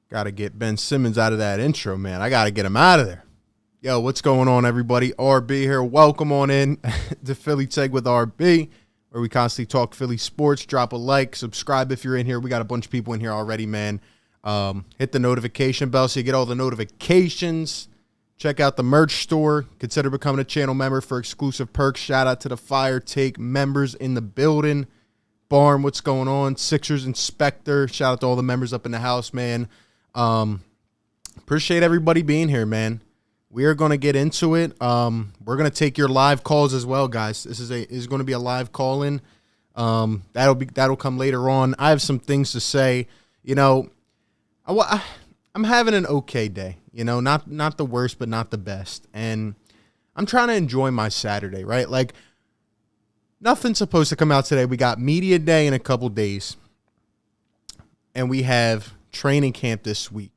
Got to get Ben Simmons out of that intro, man. I got to get him out of there. Yo, what's going on, everybody? RB here. Welcome on in to Philly Tech with RB, where we constantly talk Philly sports. Drop a like, subscribe if you're in here. We got a bunch of people in here already, man. Hit the notification bell so you get all the notifications. Check out the merch store. Consider becoming a channel member for exclusive perks. Shout out to the Fire Take members in the building. Barn, what's going on? Sixers Inspector. Shout out to all the members up in the house, man. Appreciate everybody being here, man. We are going to get into it. We're going to take your live calls as well, guys. This is going to be a live call-in. That'll come later on. I have some things to say. You know, I'm having an okay day. You know, not the worst, but not the best. And I'm trying to enjoy my Saturday, right? Like, nothing's supposed to come out today. We got media day in a couple days, and we have training camp this week.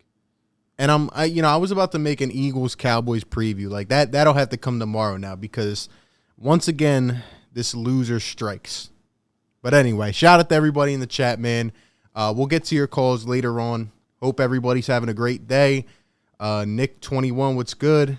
And I was about to make an Eagles-Cowboys preview. Like, that'll have to come tomorrow now because, once again, this loser strikes. But anyway, shout out to everybody in the chat, man. We'll get to your calls later on. Hope everybody's having a great day. Nick21, what's good?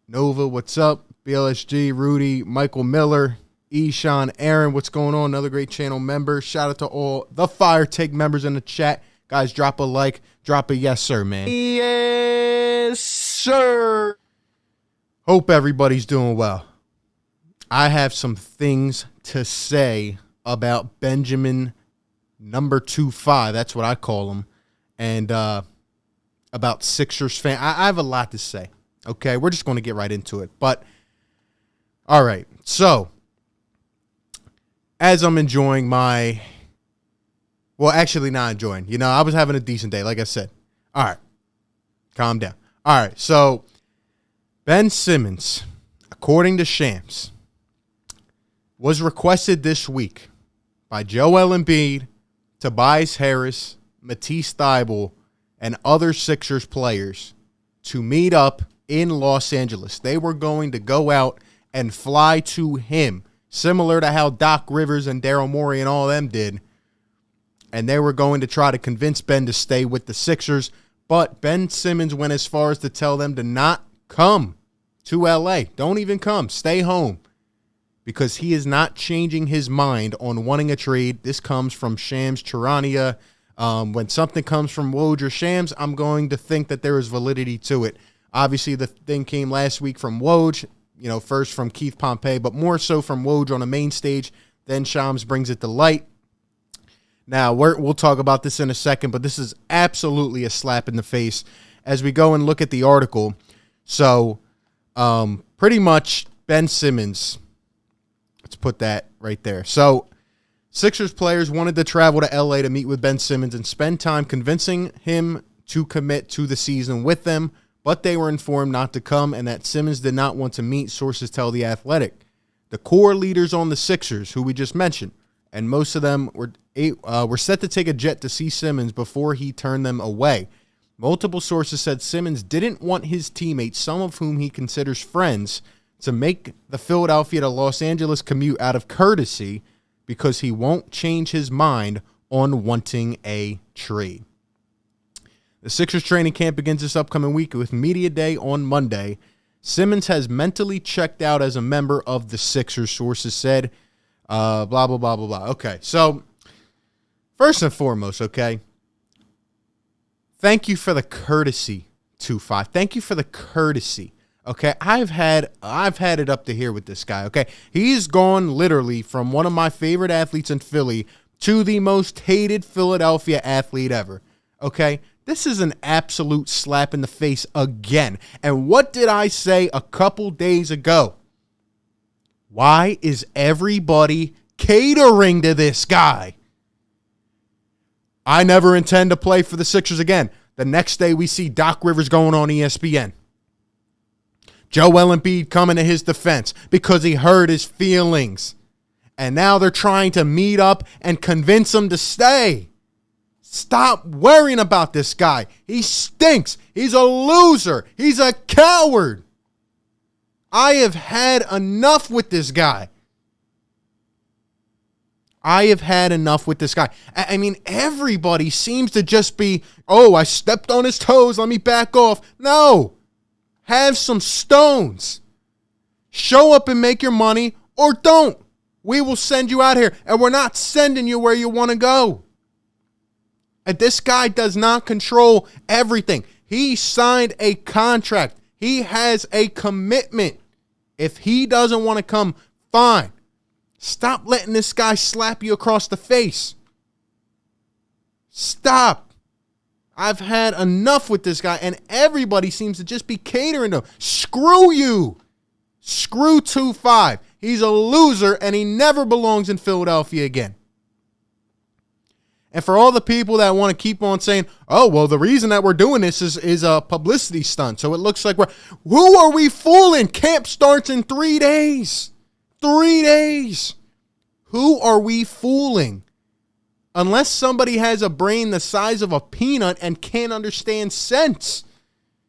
Nova, what's up? BLSG, Rudy, Michael Miller, Eshawn, Aaron, what's going on? Another great channel member. Shout out to all the Fire Take members in the chat. Guys, drop a like, drop a yes, sir, man. Yes, sir. Hope everybody's doing well. I have some things to say about Benjamin number 25. That's what I call him. And about Sixers fan. I have a lot to say. Okay, we're just going to get right into it. But, all right. So, as I'm enjoying my... Well, actually not enjoying. You know, I was having a decent day, like I said. All right. Calm down. All right. So, Ben Simmons, according to Shams, was requested this week by Joel Embiid, Tobias Harris, Matisse, Thybulle, and other Sixers players to meet up in Los Angeles. They were going to go out and fly to him, similar to how Doc Rivers and Daryl Morey and all them did. And they were going to try to convince Ben to stay with the Sixers. But Ben Simmons went as far as to tell them to not come to L.A. Don't even come. Stay home. Because he is not changing his mind on wanting a trade. This comes from Shams Charania. When something comes from Woj or Shams, I'm going to think that there is validity to it. Obviously, the thing came last week from Woj. You know, first from Keith Pompey, but more so from Woj on the main stage. Then Shams brings it to light. Now, we'll talk about this in a second, but this is absolutely a slap in the face as we go and look at the article. So, pretty much Ben Simmons, let's put that right there. So, Sixers players wanted to travel to L.A. to meet with Ben Simmons and spend time convincing him to commit to the season with them, but they were informed not to come and that Simmons did not want to meet, sources tell The Athletic. The core leaders on the Sixers, who we just mentioned, and most of them were set to take a jet to see Simmons before he turned them away. Multiple sources said Simmons didn't want his teammates, some of whom he considers friends, to make the Philadelphia to Los Angeles commute out of courtesy because he won't change his mind on wanting a trade. The Sixers training camp begins this upcoming week with Media Day on Monday. Simmons has mentally checked out as a member of the Sixers, sources said. Blah, blah, blah, blah, blah. Okay, so first and foremost, okay, thank you for the courtesy, 2-5. Thank you for the courtesy, okay? I've had it up to here with this guy, okay? He's gone literally from one of my favorite athletes in Philly to the most hated Philadelphia athlete ever, okay? This is an absolute slap in the face again. And what did I say a couple days ago? Why is everybody catering to this guy? I never intend to play for the Sixers again. The next day we see Doc Rivers going on ESPN. Joel Embiid coming to his defense because he hurt his feelings. And now they're trying to meet up and convince him to stay. Stop worrying about this guy. He stinks. He's a loser. He's a coward. I have had enough with this guy. I have had enough with this guy. I mean, everybody seems to just be, oh, I stepped on his toes, let me back off. No. Have some stones. Show up and make your money, or don't. We will send you out here, and we're not sending you where you want to go. And this guy does not control everything. He signed a contract. He has a commitment. If he doesn't want to come, fine. Stop letting this guy slap you across the face. Stop. I've had enough with this guy, and everybody seems to just be catering to him. Screw you. Screw 2-5. He's a loser, and he never belongs in Philadelphia again. And for all the people that want to keep on saying, oh, well, the reason that we're doing this is a publicity stunt, so it looks like who are we fooling? Camp starts in 3 days. 3 days. Who are we fooling? Unless somebody has a brain the size of a peanut and can't understand sense.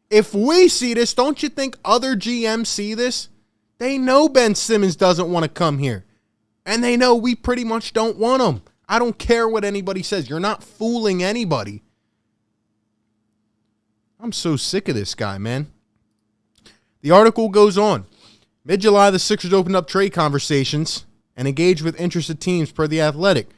If we see this, don't you think other GMs see this? They know Ben Simmons doesn't want to come here. And they know we pretty much don't want him. I don't care what anybody says. You're not fooling anybody. I'm so sick of this guy, man. The article goes on. Mid-July, the Sixers opened up trade conversations and engaged with interested teams per The Athletic.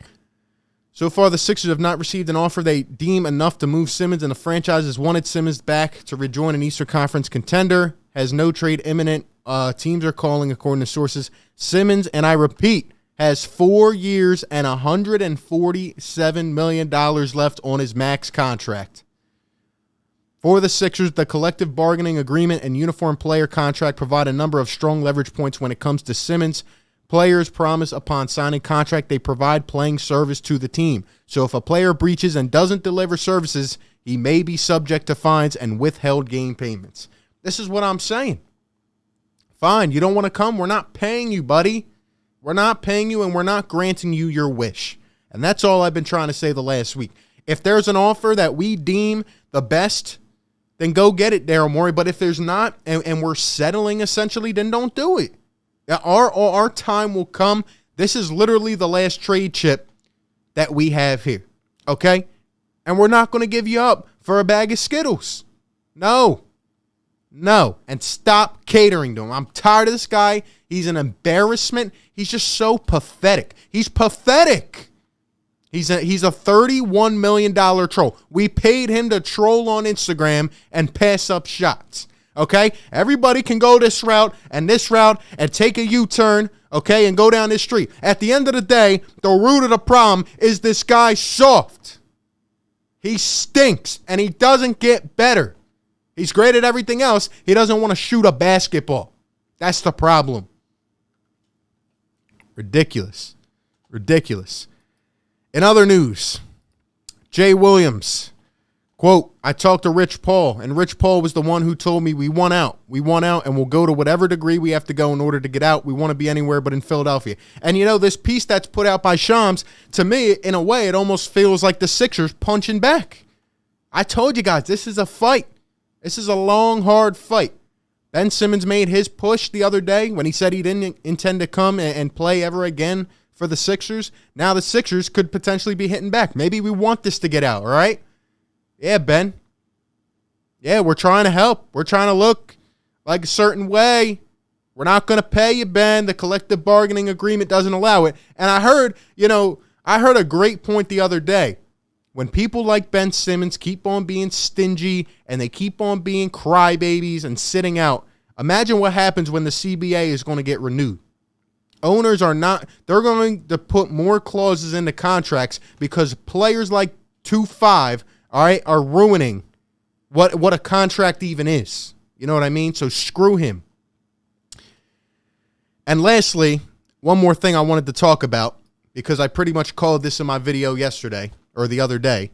So far, the Sixers have not received an offer they deem enough to move Simmons, and the franchise has wanted Simmons back to rejoin an Eastern Conference contender. Has no trade imminent. Teams are calling, according to sources. Simmons, and I repeat, has 4 years and $147 million left on his max contract. For the Sixers, the collective bargaining agreement and uniform player contract provide a number of strong leverage points when it comes to Simmons. Players promise upon signing contract they provide playing service to the team. So if a player breaches and doesn't deliver services, he may be subject to fines and withheld game payments. This is what I'm saying. Fine, you don't want to come? We're not paying you, buddy. We're not paying you, and we're not granting you your wish. And that's all I've been trying to say the last week. If there's an offer that we deem the best, then go get it, Daryl Morey. But if there's not, and we're settling essentially, then don't do it. Our time will come. This is literally the last trade chip that we have here, okay? And we're not going to give you up for a bag of Skittles. No. And stop catering to him. I'm tired of this guy. He's an embarrassment. He's just so pathetic. He's pathetic. He's a $31 million troll. We paid him to troll on Instagram and pass up shots. Okay? Everybody can go this route and take a U-turn, okay, and go down this street. At the end of the day, the root of the problem is this guy soft. He stinks, and he doesn't get better. He's great at everything else. He doesn't want to shoot a basketball. That's the problem. Ridiculous. In other news, Jay Williams, quote, I talked to Rich Paul, and Rich Paul was the one who told me we want out. We want out, and we'll go to whatever degree we have to go in order to get out. We want to be anywhere but in Philadelphia. And, you know, this piece that's put out by Shams, to me, in a way, it almost feels like the Sixers punching back. I told you guys, this is a fight. This is a long, hard fight. Ben Simmons made his push the other day when he said he didn't intend to come and play ever again for the Sixers. Now the Sixers could potentially be hitting back. Maybe we want this to get out, all right? Yeah, Ben. Yeah, we're trying to help. We're trying to look like a certain way. We're not going to pay you, Ben. The collective bargaining agreement doesn't allow it. And I heard a great point the other day. When people like Ben Simmons keep on being stingy and they keep on being crybabies and sitting out, imagine what happens when the CBA is going to get renewed. Owners are not, they're going to put more clauses into contracts because players like 2-5, all right, are ruining what a contract even is. You know what I mean? So screw him. And lastly, one more thing I wanted to talk about because I pretty much called this in my video yesterday or the other day.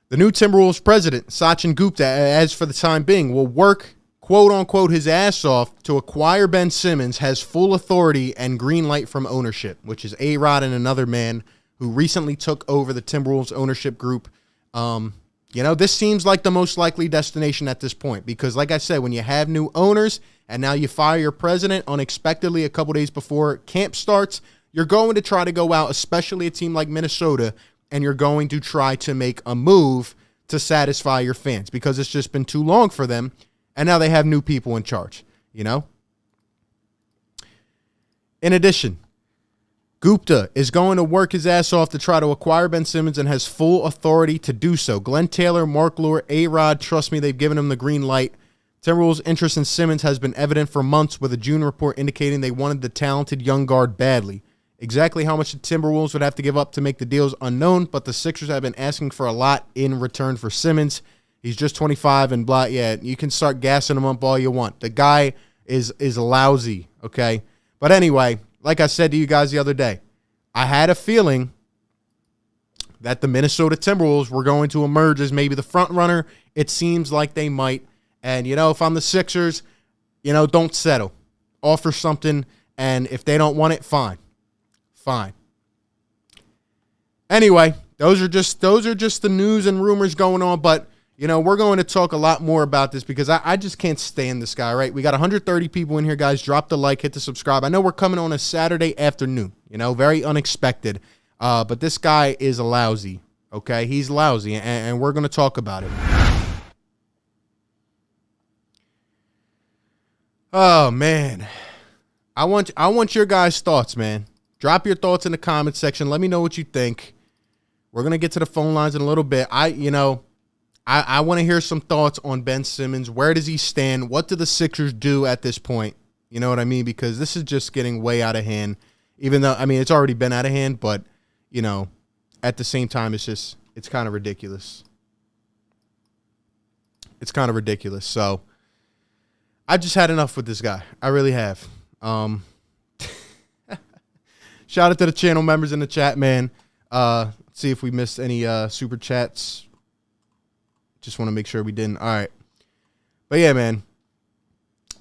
The new Timberwolves president, Sachin Gupta, as for the time being, will work, quote unquote, his ass off to acquire Ben Simmons, has full authority and green light from ownership, which is A-Rod and another man who recently took over the Timberwolves ownership group. This seems like the most likely destination at this point because, like I said, when you have new owners and now you fire your president unexpectedly a couple days before camp starts, you're going to try to go out, especially a team like Minnesota, and you're going to try to make a move to satisfy your fans because it's just been too long for them, and now they have new people in charge, you know? In addition, Gupta is going to work his ass off to try to acquire Ben Simmons and has full authority to do so. Glenn Taylor, Mark Lure, A-Rod, trust me, they've given him the green light. Timberwolves' interest in Simmons has been evident for months, with a June report indicating they wanted the talented young guard badly. Exactly how much the Timberwolves would have to give up to make the deal is unknown, but the Sixers have been asking for a lot in return for Simmons. He's just 25 and blah. Yeah, you can start gassing him up all you want. The guy is lousy, okay? But anyway, like I said to you guys the other day, I had a feeling that the Minnesota Timberwolves were going to emerge as maybe the front runner. It seems like they might. And, you know, if I'm the Sixers, you know, don't settle. Offer something, and if they don't want it, fine. Fine. Anyway, those are just the news and rumors going on, but you know, we're going to talk a lot more about this because I just can't stand this guy, right? We got 130 people in here, guys. Drop the like, hit the subscribe. I know we're coming on a Saturday afternoon, you know, very unexpected, but this guy is lousy, okay? He's lousy, and we're going to talk about it. Oh, man. I want your guys' thoughts, man. Drop your thoughts in the comment section. Let me know what you think. We're going to get to the phone lines in a little bit. I want to hear some thoughts on Ben Simmons. Where does he stand? What do the Sixers do at this point? You know what I mean? Because this is just getting way out of hand. Even though, I mean, it's already been out of hand, but, you know, at the same time, it's kind of ridiculous. It's kind of ridiculous. So, I just had enough with this guy. I really have. Shout out to the channel members in the chat, man. See if we missed any super chats. Just want to make sure we didn't. All right. But yeah, man.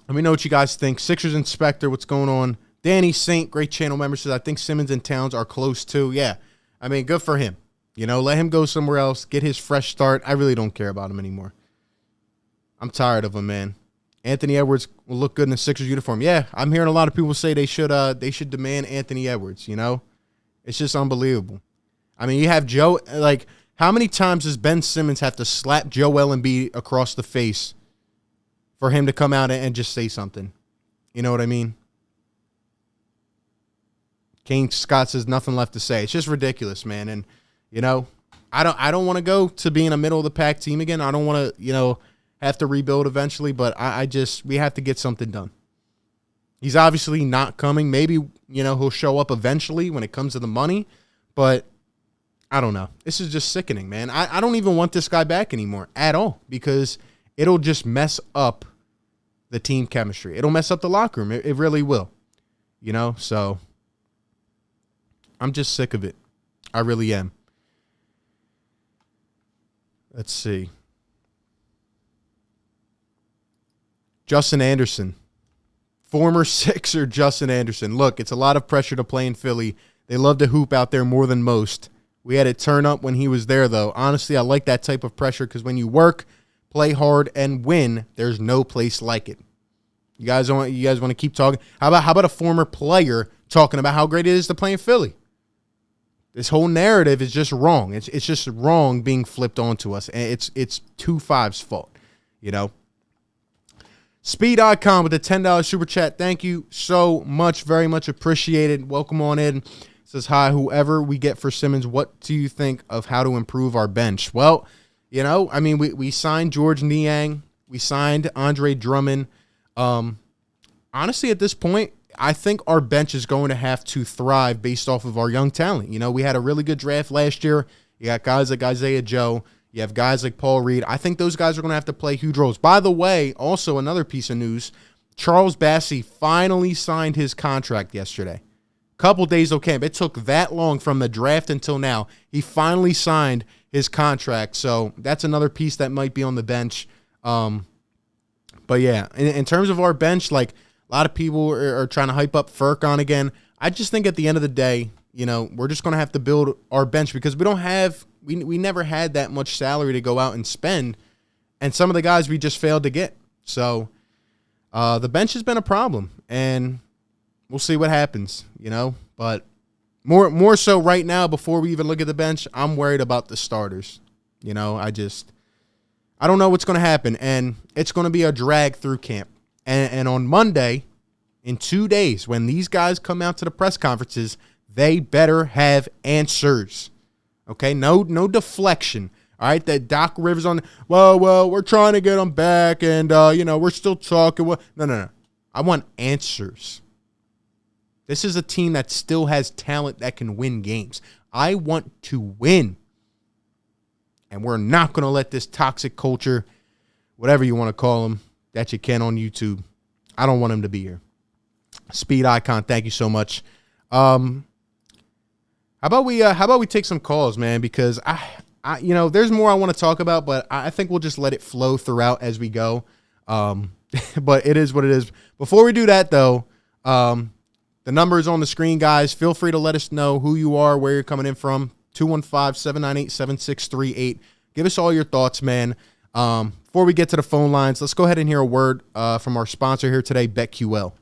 Let me know what you guys think. Sixers Inspector, what's going on? Danny Saint, great channel member, says, I think Simmons and Towns are close too. Yeah. I mean, good for him. You know, let him go somewhere else. Get his fresh start. I really don't care about him anymore. I'm tired of him, man. Anthony Edwards will look good in the Sixers uniform. Yeah, I'm hearing a lot of people say they should demand Anthony Edwards, you know? It's just unbelievable. I mean, you have Joe, like, how many times does Ben Simmons have to slap Joel Embiid across the face for him to come out and just say something? You know what I mean? Kane Scott says nothing left to say. It's just ridiculous, man. And, you know, I don't want to go to being a middle of the pack team again. I don't want to, you know, have to rebuild eventually, but we have to get something done. He's obviously not coming. Maybe, you know, he'll show up eventually when it comes to the money, but I don't know. This is just sickening, man. I don't even want this guy back anymore at all because it'll just mess up the team chemistry. It'll mess up the locker room. It really will, you know, so I'm just sick of it. I really am. Let's see. Justin Anderson, former Sixer Justin Anderson. Look, it's a lot of pressure to play in Philly. They love to hoop out there more than most. We had it turn up when he was there, though. Honestly, I like that type of pressure because when you work, play hard, and win, there's no place like it. You guys want to keep talking? How about a former player talking about how great it is to play in Philly? This whole narrative is just wrong. It's just wrong being flipped onto us, and it's 2-5's fault, you know. Speed.com with a $10 super chat. Thank you so much. Very much appreciated. Welcome on in. Says, hi, whoever we get for Simmons, what do you think of how to improve our bench? Well, you know, I mean, we signed George Niang. We signed Andre Drummond. Honestly, at this point, I think our bench is going to have to thrive based off of our young talent. You know, we had a really good draft last year. You got guys like Isaiah Joe. You have guys like Paul Reed. I think those guys are going to have to play huge roles. By the way, also another piece of news, Charles Bassey finally signed his contract yesterday. Couple days of camp. It took that long from the draft until now. He finally signed his contract. So that's another piece that might be on the bench. But yeah, in terms of our bench, like a lot of people are trying to hype up Furkan again. I just think at the end of the day, you know, we're just going to have to build our bench because we don't have, we never had that much salary to go out and spend. And some of the guys we just failed to get. So the bench has been a problem. And we'll see what happens, you know. But More so right now, before we even look at the bench, I'm worried about the starters. You know, I don't know what's going to happen, and it's going to be a drag through camp. And on Monday, in 2 days, when these guys come out to the press conferences, they better have answers. Okay, no deflection. All right, that Doc Rivers on, well, we're trying to get them back, and, we're still talking. No. I want answers. This is a team that still has talent that can win games. I want to win. And we're not going to let this toxic culture, whatever you want to call them, that you can on YouTube, I don't want him to be here. Speed Icon, thank you so much. How about we take some calls, man? Because I there's more I want to talk about, but I think we'll just let it flow throughout as we go. But it is what it is. Before we do that, though, the number is on the screen, guys. Feel free to let us know who you are, where you're coming in from. 215-798-7638. Give us all your thoughts, man. Before we get to the phone lines, let's go ahead and hear a word from our sponsor here today, BetQL.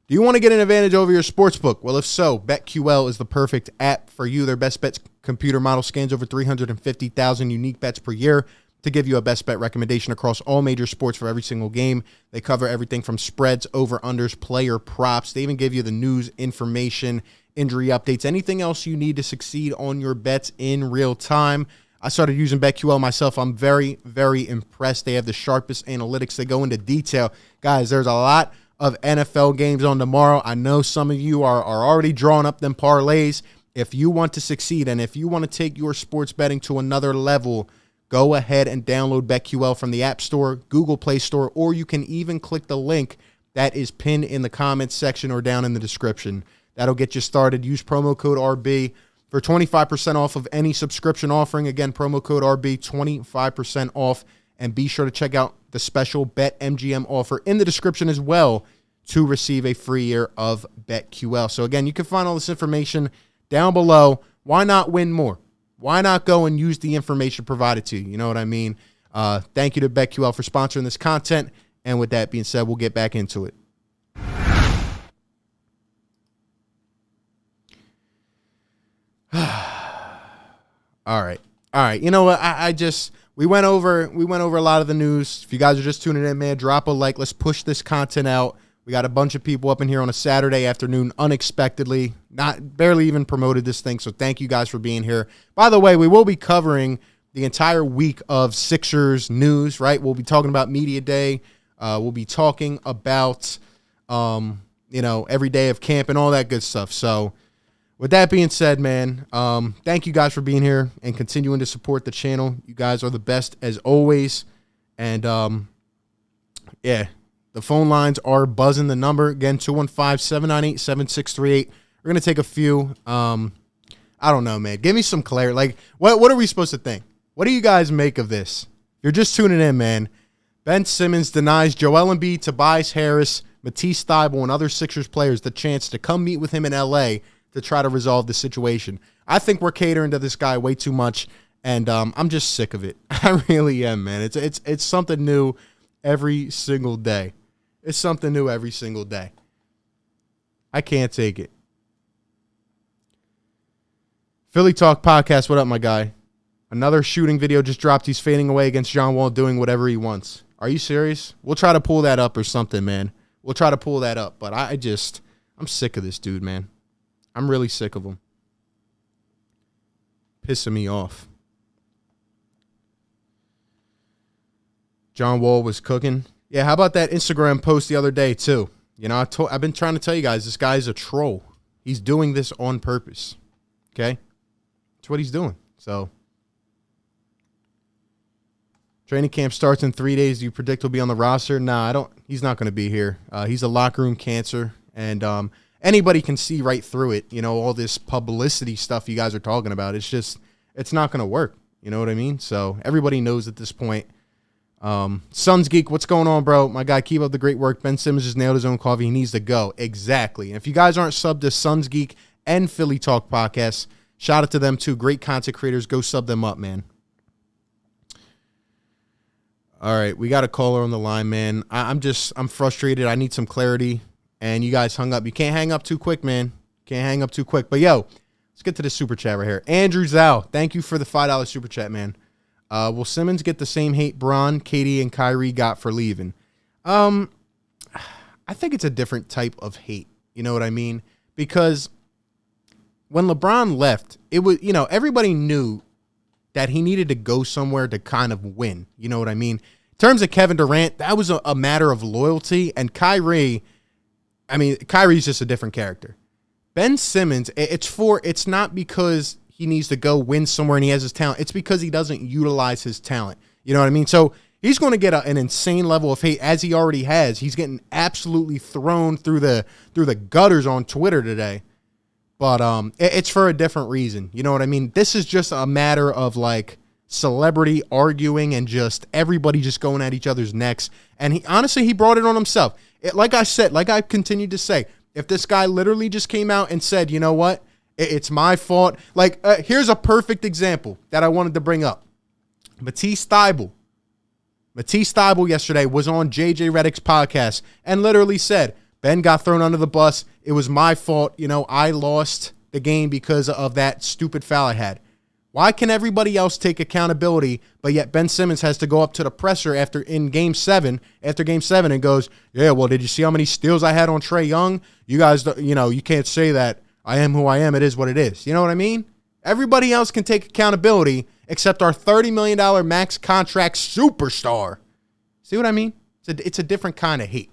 Do you want to get an advantage over your sportsbook? Well, if so, BetQL is the perfect app for you. Their best bets computer model scans over 350,000 unique bets per year to give you a best bet recommendation across all major sports for every single game. They cover everything from spreads, over-unders, player props. They even give you the news, information, injury updates, anything else you need to succeed on your bets in real time. I started using BetQL myself. I'm very, very impressed. They have the sharpest analytics. They go into detail. Guys, there's a lot of NFL games on tomorrow. I know some of you are already drawing up them parlays. If you want to succeed and if you want to take your sports betting to another level, go ahead and download BetQL from the App Store, Google Play Store, or you can even click the link that is pinned in the comments section or down in the description. That'll get you started. Use promo code RB for 25% off of any subscription offering. Again, promo code RB, 25% off. And be sure to check out the special BetMGM offer in the description as well to receive a free year of BetQL. So again, you can find all this information down below. Why not win more? Why not go and use the information provided to you? You know what I mean? Thank you to BetQL for sponsoring this content. And with that being said, we'll get back into it. All right. You know what? We went over a lot of the news. If you guys are just tuning in, man, drop a like. Let's push this content out. We got a bunch of people up in here on a Saturday afternoon, unexpectedly, barely even promoted this thing. So thank you guys for being here. By the way, we will be covering the entire week of Sixers news, right? We'll be talking about Media Day. We'll be talking about, every day of camp and all that good stuff. So with that being said, man, thank you guys for being here and continuing to support the channel. You guys are the best as always. And, the phone lines are buzzing. The number, again, 215-798-7638. We're going to take a few. I don't know, man. Give me some clarity. Like, what are we supposed to think? What do you guys make of this? You're just tuning in, man. Ben Simmons denies Joel Embiid, Tobias Harris, Matisse, Thybulle, and other Sixers players the chance to come meet with him in L.A. to try to resolve the situation. I think we're catering to this guy way too much, and I'm just sick of it. I really am, man. It's something new every single day. It's something new every single day. I can't take it. Philly Talk Podcast, what up, my guy? Another shooting video just dropped. He's fading away against John Wall, doing whatever he wants. Are you serious? We'll try to pull that up or something, man. We'll try to pull that up, but I'm sick of this dude, man. I'm really sick of him. Pissing me off. John Wall was cooking. Yeah, how about that Instagram post the other day, too? You know, I've been trying to tell you guys, this guy's a troll. He's doing this on purpose. Okay? That's what he's doing. So, training camp starts in 3 days. Do you predict he'll be on the roster? Nah, he's not going to be here. He's a locker room cancer. And anybody can see right through it. You know, all this publicity stuff you guys are talking about. It's not going to work. You know what I mean? So, everybody knows at this point. Suns Geek, what's going on, bro? My guy, keep up the great work. Ben Simmons just nailed his own coffee. He needs to go. Exactly. And if you guys aren't subbed to Suns Geek and Philly Talk Podcast, shout out to them too. Great content creators. Go sub them up, man. All right, we got a caller on the line, man. I'm frustrated. I need some clarity. and you guys hung up. You can't hang up too quick, man. Can't hang up too quick. But, yo, let's get to the super chat right here. Andrew Zhao, thank you for the $5 super chat, man. Will Simmons get the same hate Bron, KD, and Kyrie got for leaving? I think it's a different type of hate. You know what I mean? Because when LeBron left, it was, everybody knew that he needed to go somewhere to kind of win. You know what I mean? In terms of Kevin Durant, that was a matter of loyalty. And Kyrie's just a different character. Ben Simmons, it's not because he needs to go win somewhere and he has his talent. It's because he doesn't utilize his talent. You know what I mean? So he's going to get an insane level of hate, as he already has. He's getting absolutely thrown through the gutters on Twitter today. But it's for a different reason. You know what I mean? This is just a matter of like celebrity arguing and just everybody just going at each other's necks. And he brought it on himself. Like I continued to say, if this guy literally just came out and said, you know what? It's my fault. Like, here's a perfect example that I wanted to bring up. Matisse Thybulle yesterday was on JJ Redick's podcast and literally said, Ben got thrown under the bus. It was my fault. I lost the game because of that stupid foul I had. Why can everybody else take accountability, but yet Ben Simmons has to go up to the presser after Game 7, and goes, yeah, well, did you see how many steals I had on Trae Young? You guys, you can't say that I am who I am. It is what it is. You know what I mean? Everybody else can take accountability except our $30 million max contract superstar. See what I mean? It's a different kind of hate.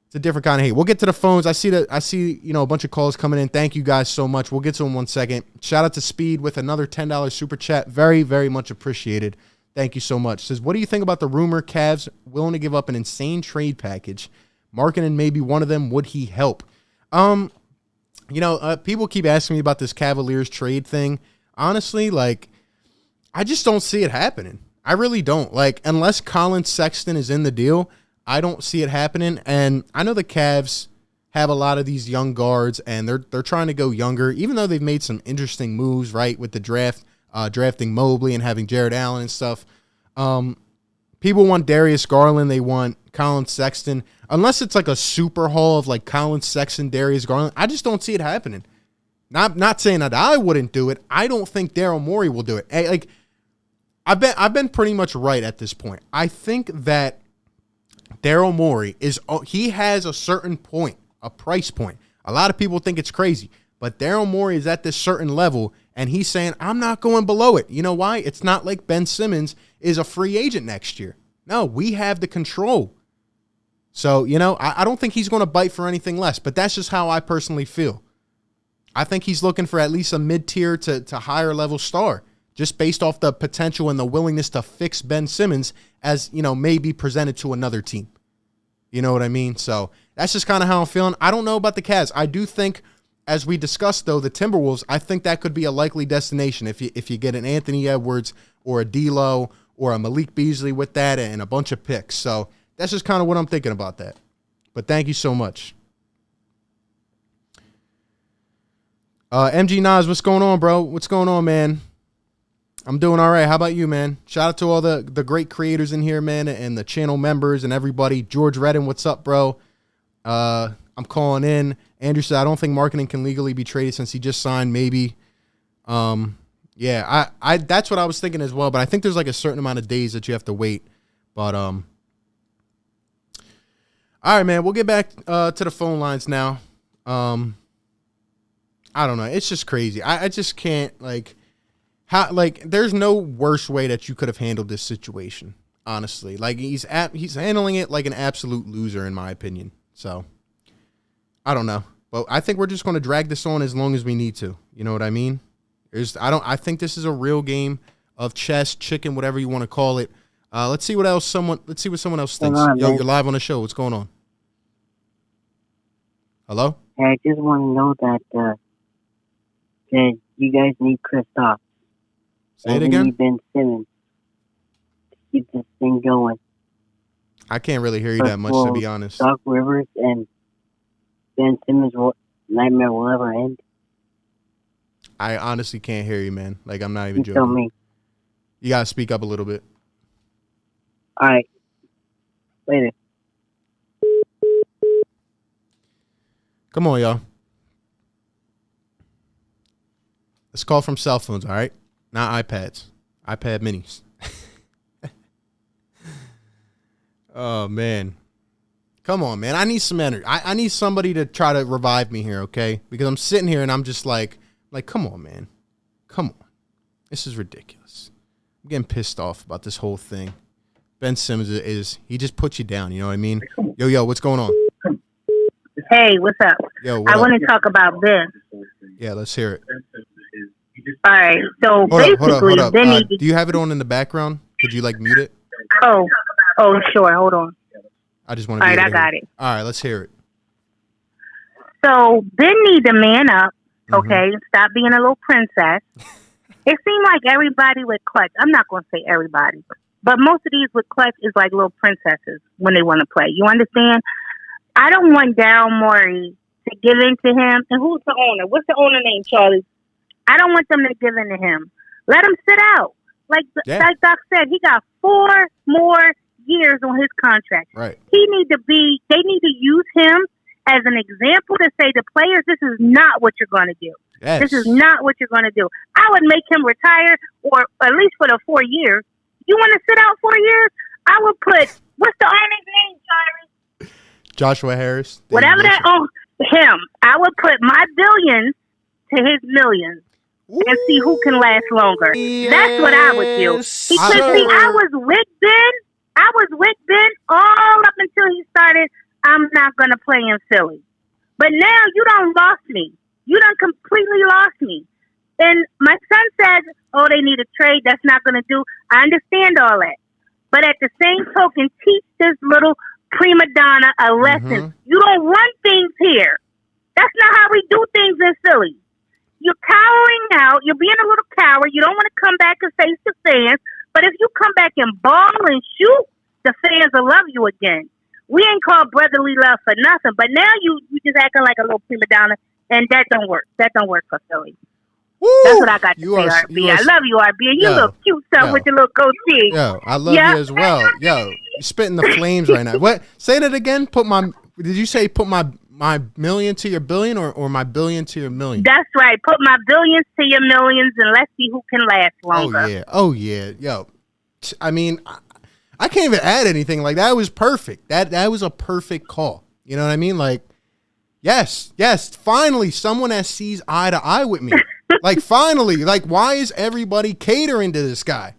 It's a different kind of hate. We'll get to the phones. I see a bunch of calls coming in. Thank you guys so much. We'll get to them 1 second. Shout out to Speed with another $10 super chat. Very, very much appreciated. Thank you so much. Says, what do you think about the rumor Cavs willing to give up an insane trade package? Markkanen maybe one of them. Would he help? People keep asking me about this Cavaliers trade thing. Honestly, I just don't see it happening. I really don't. Unless Colin Sexton is in the deal, I don't see it happening. And I know the Cavs have a lot of these young guards, and they're trying to go younger, even though they've made some interesting moves, right, with the draft, drafting Mobley and having Jared Allen and stuff. People want Darius Garland. They want Colin Sexton. Unless it's like a super haul of Colin Sexton, Darius Garland, I just don't see it happening. Not saying that I wouldn't do it. I don't think Daryl Morey will do it. I've been pretty much right at this point. I think that Daryl Morey he has a certain point, a price point. A lot of people think it's crazy, but Daryl Morey is at this certain level, and he's saying, I'm not going below it. You know why? It's not like Ben Simmons is a free agent next year. No, we have the control. So, I don't think he's going to bite for anything less, but that's just how I personally feel. I think he's looking for at least a mid-tier to higher level star, just based off the potential and the willingness to fix Ben Simmons as, maybe presented to another team. You know what I mean? So that's just kind of how I'm feeling. I don't know about the Cavs. I do think, as we discussed, though, the Timberwolves, I think that could be a likely destination if you get an Anthony Edwards or a D'Lo or a Malik Beasley with that and a bunch of picks. So that's just kind of what I'm thinking about that. But thank you so much. MG Nas, what's going on, bro? What's going on, man? I'm doing all right. How about you, man? Shout out to all the great creators in here, man, and the channel members and everybody. George Redden, what's up, bro? I'm calling in. Andrew said, I don't think Markkanen can legally be traded since he just signed, maybe. Yeah, I that's what I was thinking as well, but I think there's a certain amount of days that you have to wait. But all right, man, we'll get back to the phone lines now. I don't know. It's just crazy. I just can't there's no worse way that you could have handled this situation, honestly. He's handling it like an absolute loser, in my opinion. So I don't know. But I think we're just going to drag this on as long as we need to. You know what I mean? I think this is a real game of chess, chicken, whatever you want to call it. Let's see what someone else thinks. Yo, you're live on the show. What's going on? Hello? Hey, I just want to know that you guys need Kristaps. Say it again? Need Ben Simmons to keep this thing going. I can't really hear you that much, to be honest. Doc Rivers and Ben Simmons' nightmare will ever end. I honestly can't hear you, man. I'm not even joking. Tell me. You got to speak up a little bit. All right. Later. Come on, y'all. Let's call from cell phones, all right? Not iPads. iPad minis. Oh, man. Come on, man. I need some energy. I need somebody to try to revive me here, okay? Because I'm sitting here and I'm just like, come on, man. Come on. This is ridiculous. I'm getting pissed off about this whole thing. Ben Simmons he just puts you down, you know what I mean? Yo, what's going on? Hey, what's up? Yo, I want to talk about Ben. Yeah, let's hear it. All right, so Hold up. Ben do you have it on in the background? Could you, mute it? Oh, sure. Hold on. I just want to. All right, I got it. All right, let's hear it. So Ben need to man up, okay? Stop being a little princess. It seemed like everybody with clutch. I'm not going to say everybody, but most of these with clutch is like little princesses when they want to play. You understand? I don't want Daryl Morey to give in to him. And who's the owner? What's the owner name, Charlie? I don't want them to give in to him. Let him sit out. Like Doc said, he got 4 more years on his contract. Right. They need to use him as an example to say to players, this is not what you're going to do. Yes. This is not what you're going to do. I would make him retire, or at least for the 4 years. You want to sit out 4 years? I would put, what's the owner's name, Charlie? Joshua Harris. Whatever that owns him. I would put my billions to his millions. And see who can last longer. Yes, that's what I would do. Because see, I was with Ben all up until he started, I'm not going to play in Philly. But now you done lost me. You done completely lost me. And my son says, oh, they need a trade. That's not going to do. I understand all that. But at the same token, teach this little prima donna a lesson. You don't run things here. That's not how we do things in Philly. You're cowering out. You're being a little coward. You don't want to come back and face the fans. But if you come back and ball and shoot, the fans will love you again. We ain't called brotherly love for nothing. But now you just acting like a little prima donna, and that don't work. That don't work for Philly. Woo! That's what I got to say, RB. I love you, RB. And you look cute stuff with your little goatee. Yo, I love you as well. Yo, you're spitting the flames right now. What? Say that again. Did you say put my million to your billion or my billion to your million? That's right. Put my billions to your millions and let's see who can last longer. Oh, yeah. Yo, I mean, I can't even add anything. Like, that was perfect. That was a perfect call. You know what I mean? Like, yes. Finally, someone that sees eye to eye with me. Like, finally. Like, why is everybody catering to this guy?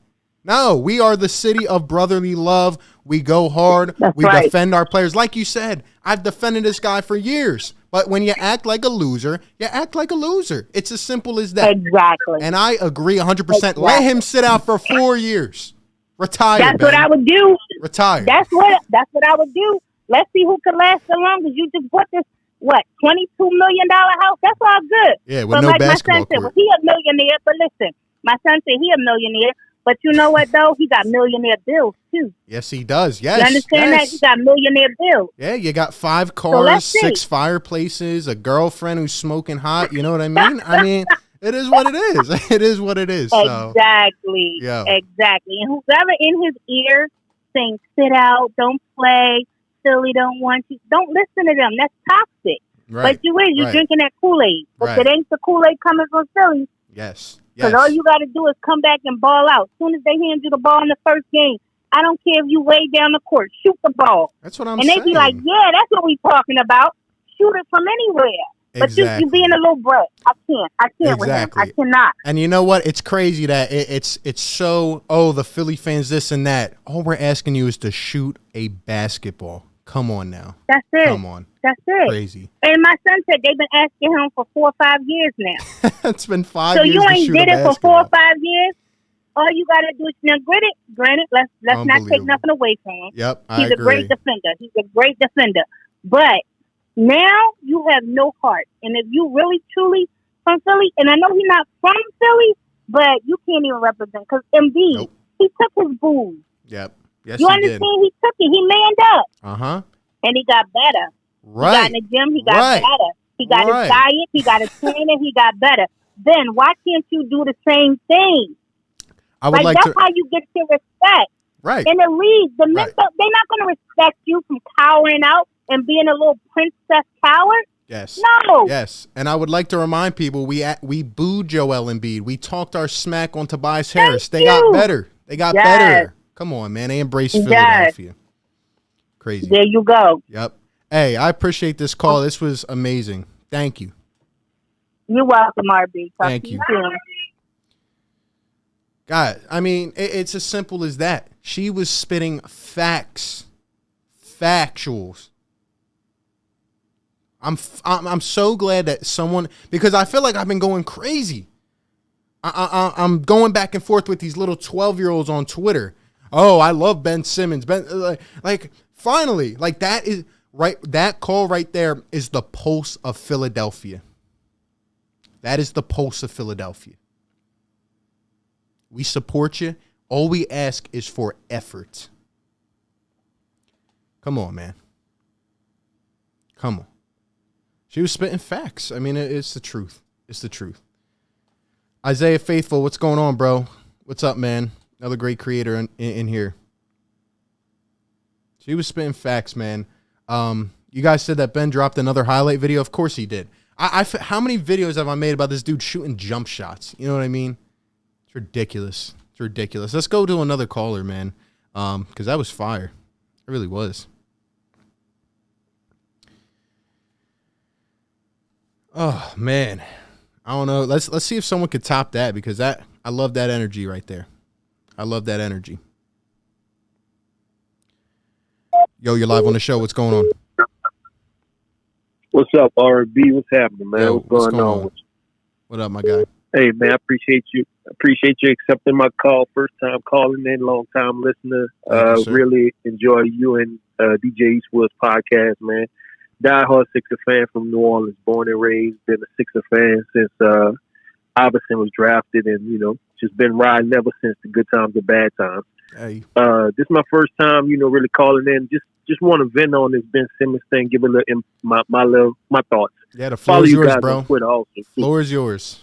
No, we are the city of brotherly love. We go hard. We defend our players. Like you said, I've defended this guy for years. But when you act like a loser, you act like a loser. It's as simple as that. Exactly. And I agree 100%. Exactly. Let him sit out for 4 years. Retire. That's what I would do. Retire. That's what I would do. Let's see who can last the longest. You just bought this, $22 million house? That's all good. Yeah, with no basketball my son said, well, he a millionaire. But listen, my son said he a millionaire. But you know what, though? He got millionaire bills, too. Yes, he does. Yes. You understand that? He got millionaire bills. Yeah, you got 5 cars, 6 fireplaces, a girlfriend who's smoking hot. You know what I mean? I mean, it is what it is. It is what it is. Exactly. So. Exactly. And whoever in his ear saying, sit out, don't play, Philly don't want you, don't listen to them. That's toxic. Right. But you're drinking that Kool-Aid. But it ain't the Kool-Aid coming from Philly. Yes. Because all you got to do is come back and ball out. As soon as they hand you the ball in the first game, I don't care if you way down the court. Shoot the ball. That's what I'm saying. And they be like, yeah, that's what we talking about. Shoot it from anywhere. Exactly. But you being a little brat. I can't with him. I cannot. And you know what? It's crazy that it's so, the Philly fans, this and that. All we're asking you is to shoot a basketball. Come on now. That's it. Come on. That's it. Crazy. And my son said they've been asking him for 4 or 5 years now. It's been 5 so years. So you ain't did it for 4 or 5 years. All you got to do is now. Granted, let's not take nothing away from him. Yep, He's a great defender. But now you have no heart. And if you really truly from Philly, and I know he's not from Philly, but you can't even represent because Embiid, he took his booze. Yep. Yes, you understand? He took it. He manned up. And he got better. Right. He got in the gym. He got better. He got his diet. He got his training. He got better. Then why can't you do the same thing? I would like that's how you get your respect. Right. In the league, they're not going to respect you from cowering out and being a little princess coward. Yes. No. Yes. And I would like to remind people we booed Joel Embiid. We talked our smack on Tobias Harris. They got better. They got better. Come on, man. They embraced Philadelphia. Crazy. There you go. Yep. Hey, I appreciate this call. This was amazing. Thank you. You're welcome, RB. Talk Thank to you. soon. God, I mean, it's as simple as that. She was spitting facts, factuals. I'm so glad that someone, because I feel like I've been going crazy. I'm going back and forth with these little 12-year-olds on Twitter. Oh, I love Ben Simmons. Like finally, like that is right. That call right there is the pulse of Philadelphia. That is the pulse of Philadelphia. We support you. All we ask is for effort. Come on, man. Come on. She was spitting facts. I mean, it's the truth. It's the truth. Isaiah Faithful, what's going on, bro? What's up, man? Another great creator in here. She was spitting facts, man. You guys said that Ben dropped another highlight video. Of course he did. How many videos have I made about this dude shooting jump shots? You know what I mean? It's ridiculous. It's ridiculous. Let's go to another caller, man, because that was fire. It really was. Oh, man. I don't know. Let's see if someone could top that, because I love that energy right there. I love that energy. Yo, you're live on the show. What's going on? What's up, R&B? What's happening, man? Yo, what's going on? What up, my guy? Hey, man, I appreciate you. Appreciate you accepting my call. First time calling in, long time listener. Really enjoy you and DJ Eastwood's podcast, man. Diehard Sixer fan from New Orleans, born and raised. Been a Sixer fan since Iverson was drafted, and just been riding ever since the good times, the bad times. Hey. This is my first time, really calling in. Just want to vent on this Ben Simmons thing. Give a little my thoughts. Yeah, the floor is yours, bro. On Twitter also. Floor is yours.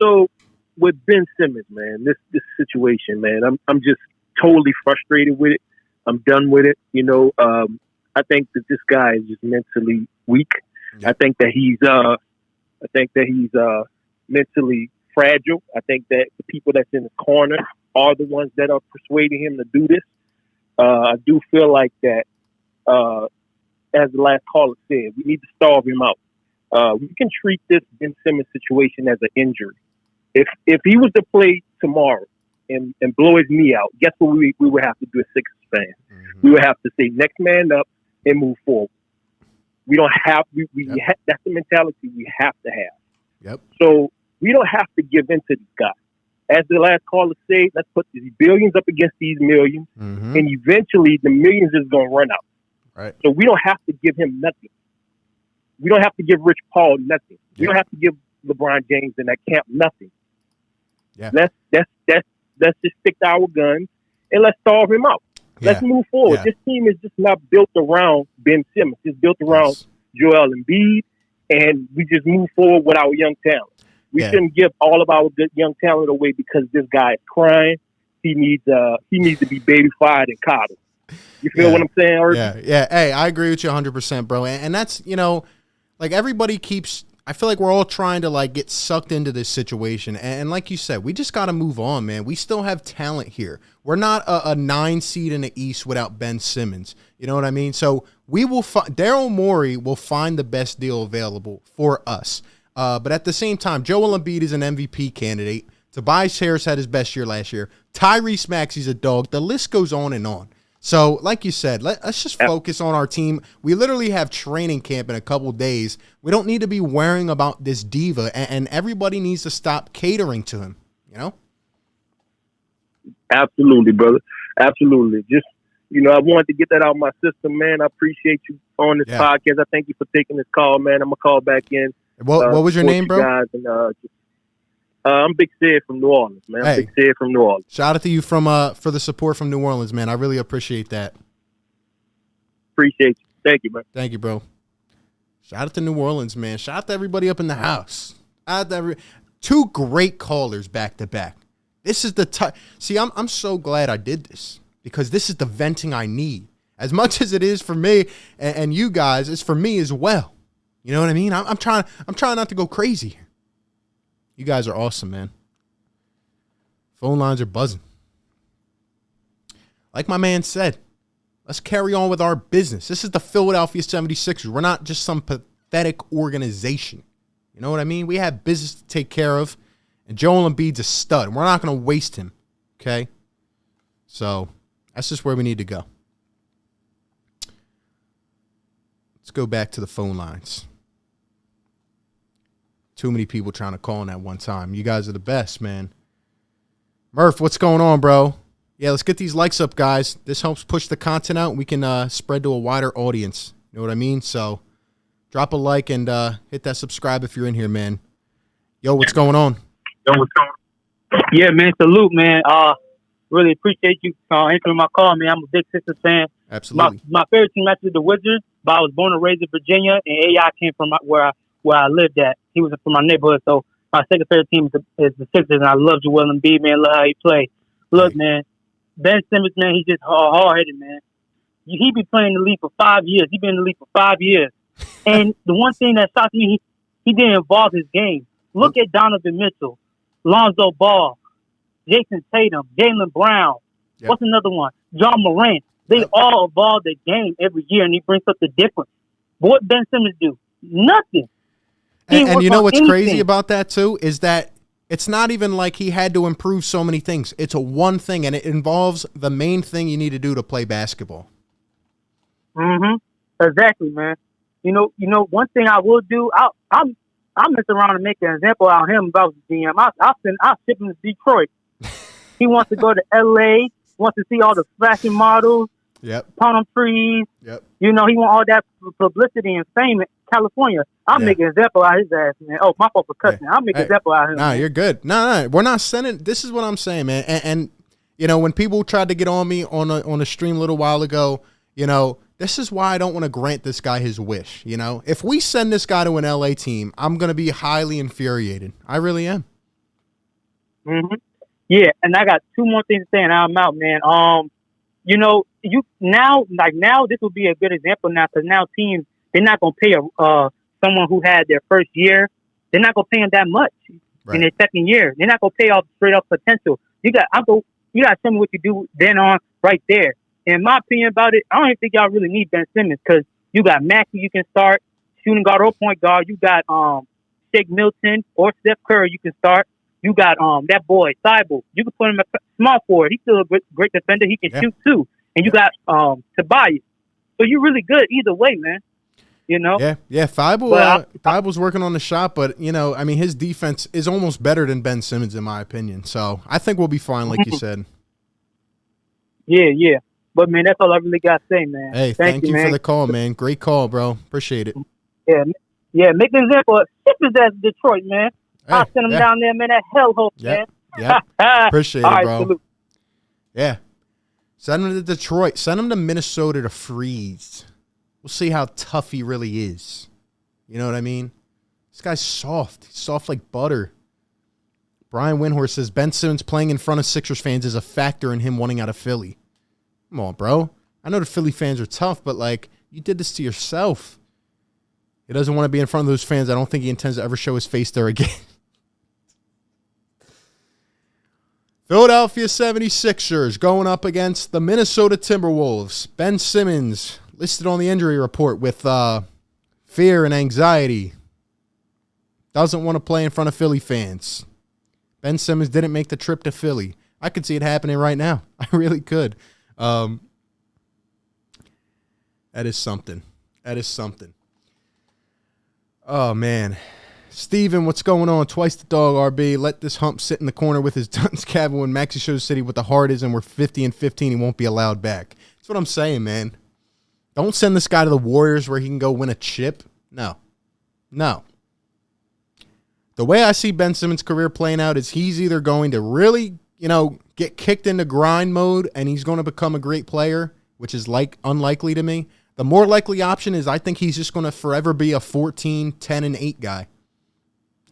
So with Ben Simmons, man, this situation, man, I'm just totally frustrated with it. I'm done with it. I think that this guy is just mentally weak. Yeah. I think that he's mentally fragile. I think that the people that's in his corner are the ones that are persuading him to do this. I do feel like that, as the last caller said, we need to starve him out. We can treat this Ben Simmons situation as an injury. If he was to play tomorrow and blow his knee out, guess what we would have to do as Sixers fans? Mm-hmm. We would have to say next man up and move forward. We don't have that's the mentality we have to have. Yep. So we don't have to give in to these guys. As the last caller said, let's put these billions up against these millions, and eventually the millions is going to run out. Right. So we don't have to give him nothing. We don't have to give Rich Paul nothing. Yeah. We don't have to give LeBron James and that camp nothing. Yeah. Let's just stick to our guns and let's starve him out. Yeah. Let's move forward. Yeah. This team is just not built around Ben Simmons. It's built around Joel Embiid, and we just move forward with our young talent. We shouldn't give all of our good young talent away because this guy is crying. He needs to be babyfied and coddled. You feel what I'm saying, Irvin? Yeah. Hey, I agree with you 100%, bro. And that's, like everybody keeps, I feel like we're all trying to like get sucked into this situation. And like you said, we just got to move on, man. We still have talent here. We're not a 9 seed in the East without Ben Simmons. You know what I mean? So we will Daryl Morey will find the best deal available for us. But at the same time, Joel Embiid is an MVP candidate. Tobias Harris had his best year last year. Tyrese Maxey's a dog. The list goes on and on. So, like you said, let's just focus on our team. We literally have training camp in a couple days. We don't need to be worrying about this diva, and everybody needs to stop catering to him, Absolutely, brother. Absolutely. Just, I wanted to get that out of my system, man. I appreciate you on this podcast. I thank you for taking this call, man. I'm going to call back in. What was your name, bro? Guys, and, I'm Big Sid from New Orleans, man. Hey, Big Sid from New Orleans. Shout out to you for the support from New Orleans, man. I really appreciate that. Appreciate you. Thank you, man. Thank you, bro. Shout out to New Orleans, man. Shout out to everybody up in the house. Two great callers back to back. This is the See, I'm so glad I did this because this is the venting I need. As much as it is for me and you guys, it's for me as well. You know what I mean? I'm trying not to go crazy. You guys are awesome, man. Phone lines are buzzing. Like my man said, let's carry on with our business. This is the Philadelphia 76ers. We're not just some pathetic organization. You know what I mean? We have business to take care of, and Joel Embiid's a stud. We're not going to waste him, okay? So that's just where we need to go. Let's go back to the phone lines. Too many people trying to call in at one time. You guys are the best, man. Murph, what's going on, bro? Yeah, let's get these likes up, guys. This helps push the content out, and we can spread to a wider audience. You know what I mean? So drop a like and hit that subscribe if you're in here, man. Yo, what's going on? Yeah, man, salute, man. Really appreciate you answering my call, man. I'm a big Sixers fan. Absolutely. My favorite team actually is the Wizards, but I was born and raised in Virginia, and AI came from where I lived at. He was from my neighborhood, so my second favorite team is the Sixers, and I love Joel Embiid, man. Love how he play. Look, man, Ben Simmons, man, he's just hard-headed, man. He be playing in the league for 5 years. He been in the league for 5 years. And the one thing that shocked me, he didn't evolve his game. Look at Donovan Mitchell, Lonzo Ball, Jason Tatum, Jaylen Brown. Yep. What's another one? John Morant. They all evolve their game every year, and he brings something different. But what Ben Simmons do? Nothing. And you know what's crazy about that, too, is that it's not even like he had to improve so many things. It's a one thing, and it involves the main thing you need to do to play basketball. Mm-hmm. Exactly, man. You know, one thing I will do, I'll mess around and make an example out of him about the GM. I'll ship him to Detroit. He wants to go to LA, wants to see all the fashion models, palm trees. Yep. You know, he want all that publicity and fame in California. I'll make an example out of his ass, man. Oh, my fault for cussing. I'll make an example out of him. Nah, you're good. No, we're not sending. This is what I'm saying, man. And you know, when people tried to get on me on a stream a little while ago, you know, this is why I don't want to grant this guy his wish. You know, if we send this guy to an LA team, I'm going to be highly infuriated. I really am. Mm-hmm. Yeah, and I got two more things to say, and I'm out, man. You know, now this will be a good example now, because now teams, they're not going to pay someone who had their first year. They're not going to pay them that much in their second year. They're not going to pay off straight up potential. You got to tell me what you do then on right there. In my opinion about it, I don't even think y'all really need Ben Simmons, because you got Maxey you can start, shooting guard or point guard. You got Shake Milton or Steph Curry you can start. You got that boy Thybulle. You can put him at small forward. He's still a great defender. He can shoot too. And you got Tobias. So you're really good either way, man. You know? Yeah. Thybulle's working on the shot, but you know, I mean, his defense is almost better than Ben Simmons in my opinion. So I think we'll be fine, like you said. Yeah. But man, that's all I really got to say, man. Hey, thank you for the call, man. Great call, bro. Appreciate it. Yeah. Make an example. Ship his ass to Detroit, man. I'll send him down there, man. That hellhole, man. Yeah. Appreciate it, bro. Salute. Yeah. Send him to Detroit. Send him to Minnesota to freeze. We'll see how tough he really is. You know what I mean? This guy's soft. He's soft like butter. Brian Windhorst says, Ben Simmons playing in front of Sixers fans is a factor in him wanting out of Philly. Come on, bro. I know the Philly fans are tough, but, like, you did this to yourself. He doesn't want to be in front of those fans. I don't think he intends to ever show his face there again. Philadelphia 76ers going up against the Minnesota Timberwolves. Ben Simmons listed on the injury report with fear and anxiety. Doesn't want to play in front of Philly fans. Ben Simmons didn't make the trip to Philly. I could see it happening right now. I really could. That is something. Oh, man. Steven, what's going on? Twice the dog, RB. Let this hump sit in the corner with his dunce cabin when Maxey shows City what the heart is and we're 50-15. He won't be allowed back. That's what I'm saying, man. Don't send this guy to the Warriors where he can go win a chip. No. The way I see Ben Simmons' career playing out is he's either going to really, get kicked into grind mode and he's going to become a great player, which is unlikely to me. The more likely option is I think he's just going to forever be a 14, 10, and 8 guy.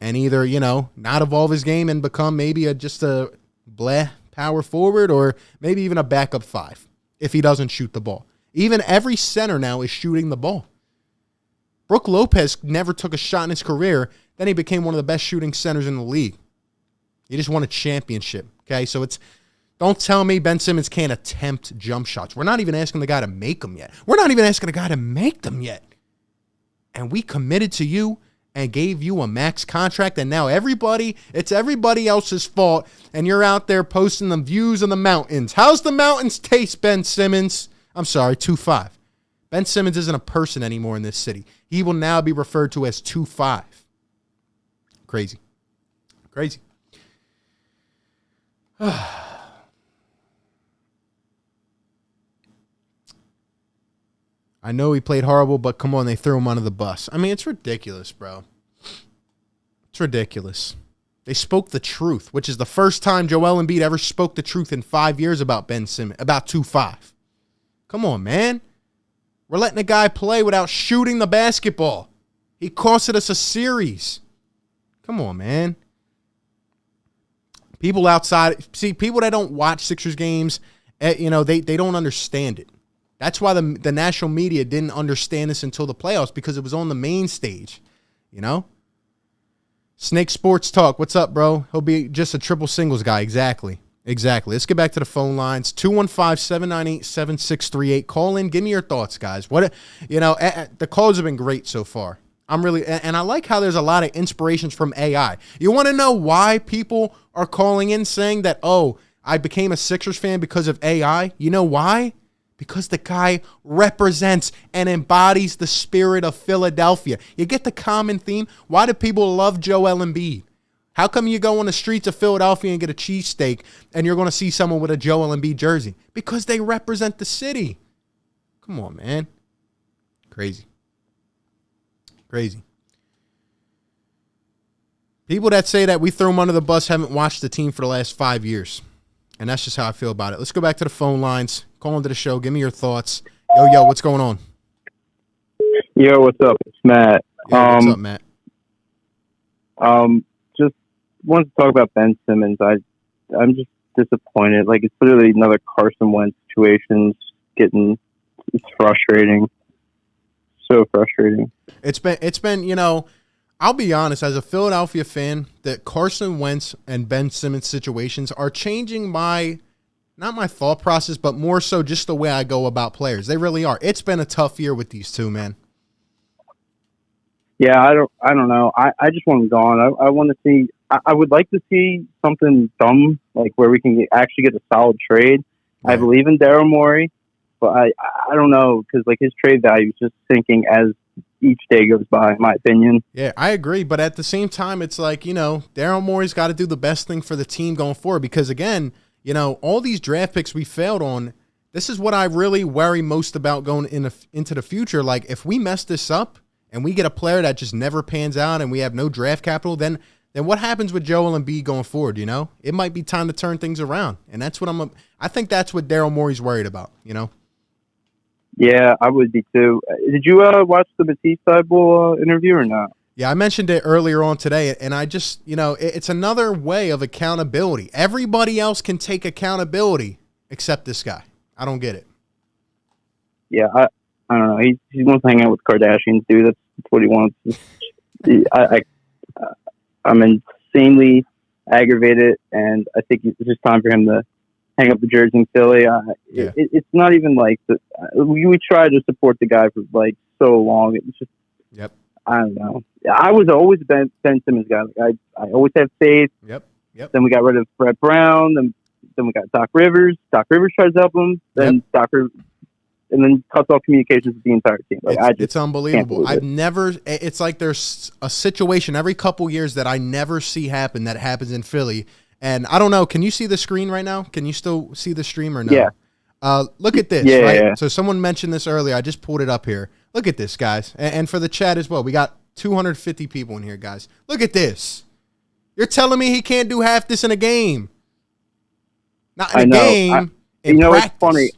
And either, not evolve his game and become maybe just a power forward or maybe even a backup 5 if he doesn't shoot the ball. Even every center now is shooting the ball. Brook Lopez never took a shot in his career. Then he became one of the best shooting centers in the league. He just won a championship. Okay, so don't tell me Ben Simmons can't attempt jump shots. We're not even asking the guy to make them yet. And we committed to you and gave you a max contract, and now it's everybody else's fault, and you're out there posting the views of the mountains. How's the mountains taste, Ben Simmons? I'm sorry, 2-5. Ben Simmons isn't a person anymore in this city. He will now be referred to as 2-5. Crazy. I know he played horrible, but come on, they threw him under the bus. I mean, it's ridiculous, bro. It's ridiculous. They spoke the truth, which is the first time Joel Embiid ever spoke the truth in 5 years about Ben Simmons, about 2-5. Come on, man. We're letting a guy play without shooting the basketball. He costed us a series. Come on, man. People outside, people that don't watch Sixers games, they don't understand it. That's why the national media didn't understand this until the playoffs, because it was on the main stage, Snake Sports Talk, what's up, bro? He'll be just a triple singles guy. Exactly. Let's get back to the phone lines. 215-798-7638. Call in. Give me your thoughts, guys. The calls have been great so far. And I like how there's a lot of inspirations from AI. You want to know why people are calling in saying that, oh, I became a Sixers fan because of AI? You know why? Because the guy represents and embodies the spirit of Philadelphia. You get the common theme? Why do people love Joel Embiid? How come you go on the streets of Philadelphia and get a cheesesteak and you're going to see someone with a Joel Embiid jersey? Because they represent the city. Come on, man. Crazy. People that say that we throw them under the bus haven't watched the team for the last 5 years. And that's just how I feel about it. Let's go back to the phone lines. Call into the show. Give me your thoughts. Yo, what's going on? Yo, what's up? It's Matt. What's up, Matt? Just wanted to talk about Ben Simmons. I'm just disappointed. Like, it's literally another Carson Wentz situation. It's frustrating. So frustrating. It's been, I'll be honest, as a Philadelphia fan, that Carson Wentz and Ben Simmons situations are changing not my thought process, but more so just the way I go about players. They really are. It's been a tough year with these two, man. Yeah, I don't know. I just want him gone. I want to see. I would like to see something dumb, like where we can actually get a solid trade. Right. I believe in Daryl Morey, but I don't know, because like his trade value is just sinking as each day goes by, in my opinion. Yeah, I agree. But at the same time, it's like, Daryl Morey's got to do the best thing for the team going forward, because again, all these draft picks we failed on, this is what I really worry most about going into the future. Like, if we mess this up and we get a player that just never pans out and we have no draft capital, then what happens with Joel Embiid going forward, It might be time to turn things around. And that's what I think that's what Daryl Morey's worried about, Yeah, I would be too. Did you watch the Matisse Thybulle interview or not? Yeah, I mentioned it earlier on today, and I just, it's another way of accountability. Everybody else can take accountability except this guy. I don't get it. Yeah, I don't know. He wants to hang out with Kardashians, dude. That's what he wants. I'm insanely aggravated, and I think it's just time for him to hang up the jersey in Philly. It's not even like we tried to support the guy for like so long. It's just, yep. I don't know. I was always a Ben Simmons guy. Like, I always have faith. Yep. Then we got rid of Brett Brown. Then we got Doc Rivers. Doc Rivers tries to help him. Then and then cuts off communications with the entire team. Like, it's unbelievable. It's like there's a situation every couple years that I never see happen that happens in Philly. And I don't know, can you see the screen right now? Can you still see the stream or no? Yeah. Look at this, right? Yeah. So someone mentioned this earlier. I just pulled it up here. Look at this, guys. And for the chat as well. We got 250 people in here, guys. Look at this. You're telling me he can't do half this in a game. Not in a game. In practice. It's funny.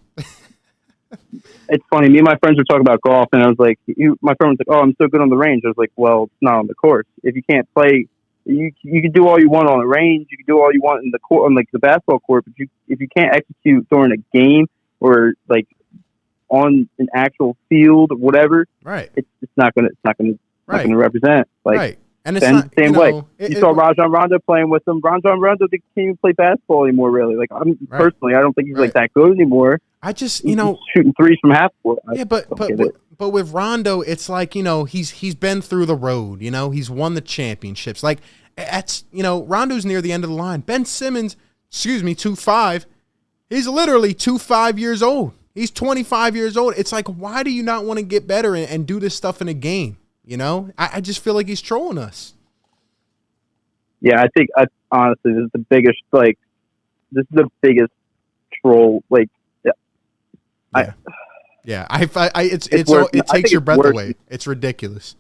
It's funny. Me and my friends were talking about golf, and I was like, my friend was like, "Oh, I'm so good on the range." I was like, "Well, it's not on the course. If you can't play, you can do all you want on the range. You can do all you want in the court, on like the basketball court. But if you can't execute during a game or like on an actual field, whatever, Right. it's not gonna represent. Like, Right. And it's Ben's not the same you way. know, You saw Rajon Rondo playing with him. Rajon Rondo can't even play basketball anymore, really. Like, personally, I don't think he's like that good anymore. I just, He's shooting threes from half court. Yeah, but with Rondo, it's like, he's been through the road, he's won the championships. Like, that's, Rondo's near the end of the line. Ben Simmons, 2'5", he's literally 2'5" years old. He's 25 years old. It's like, why do you not want to get better and do this stuff in a game? I just feel like he's trolling us. Yeah, I think honestly, this is the biggest troll. Like, it takes your breath away. It's ridiculous.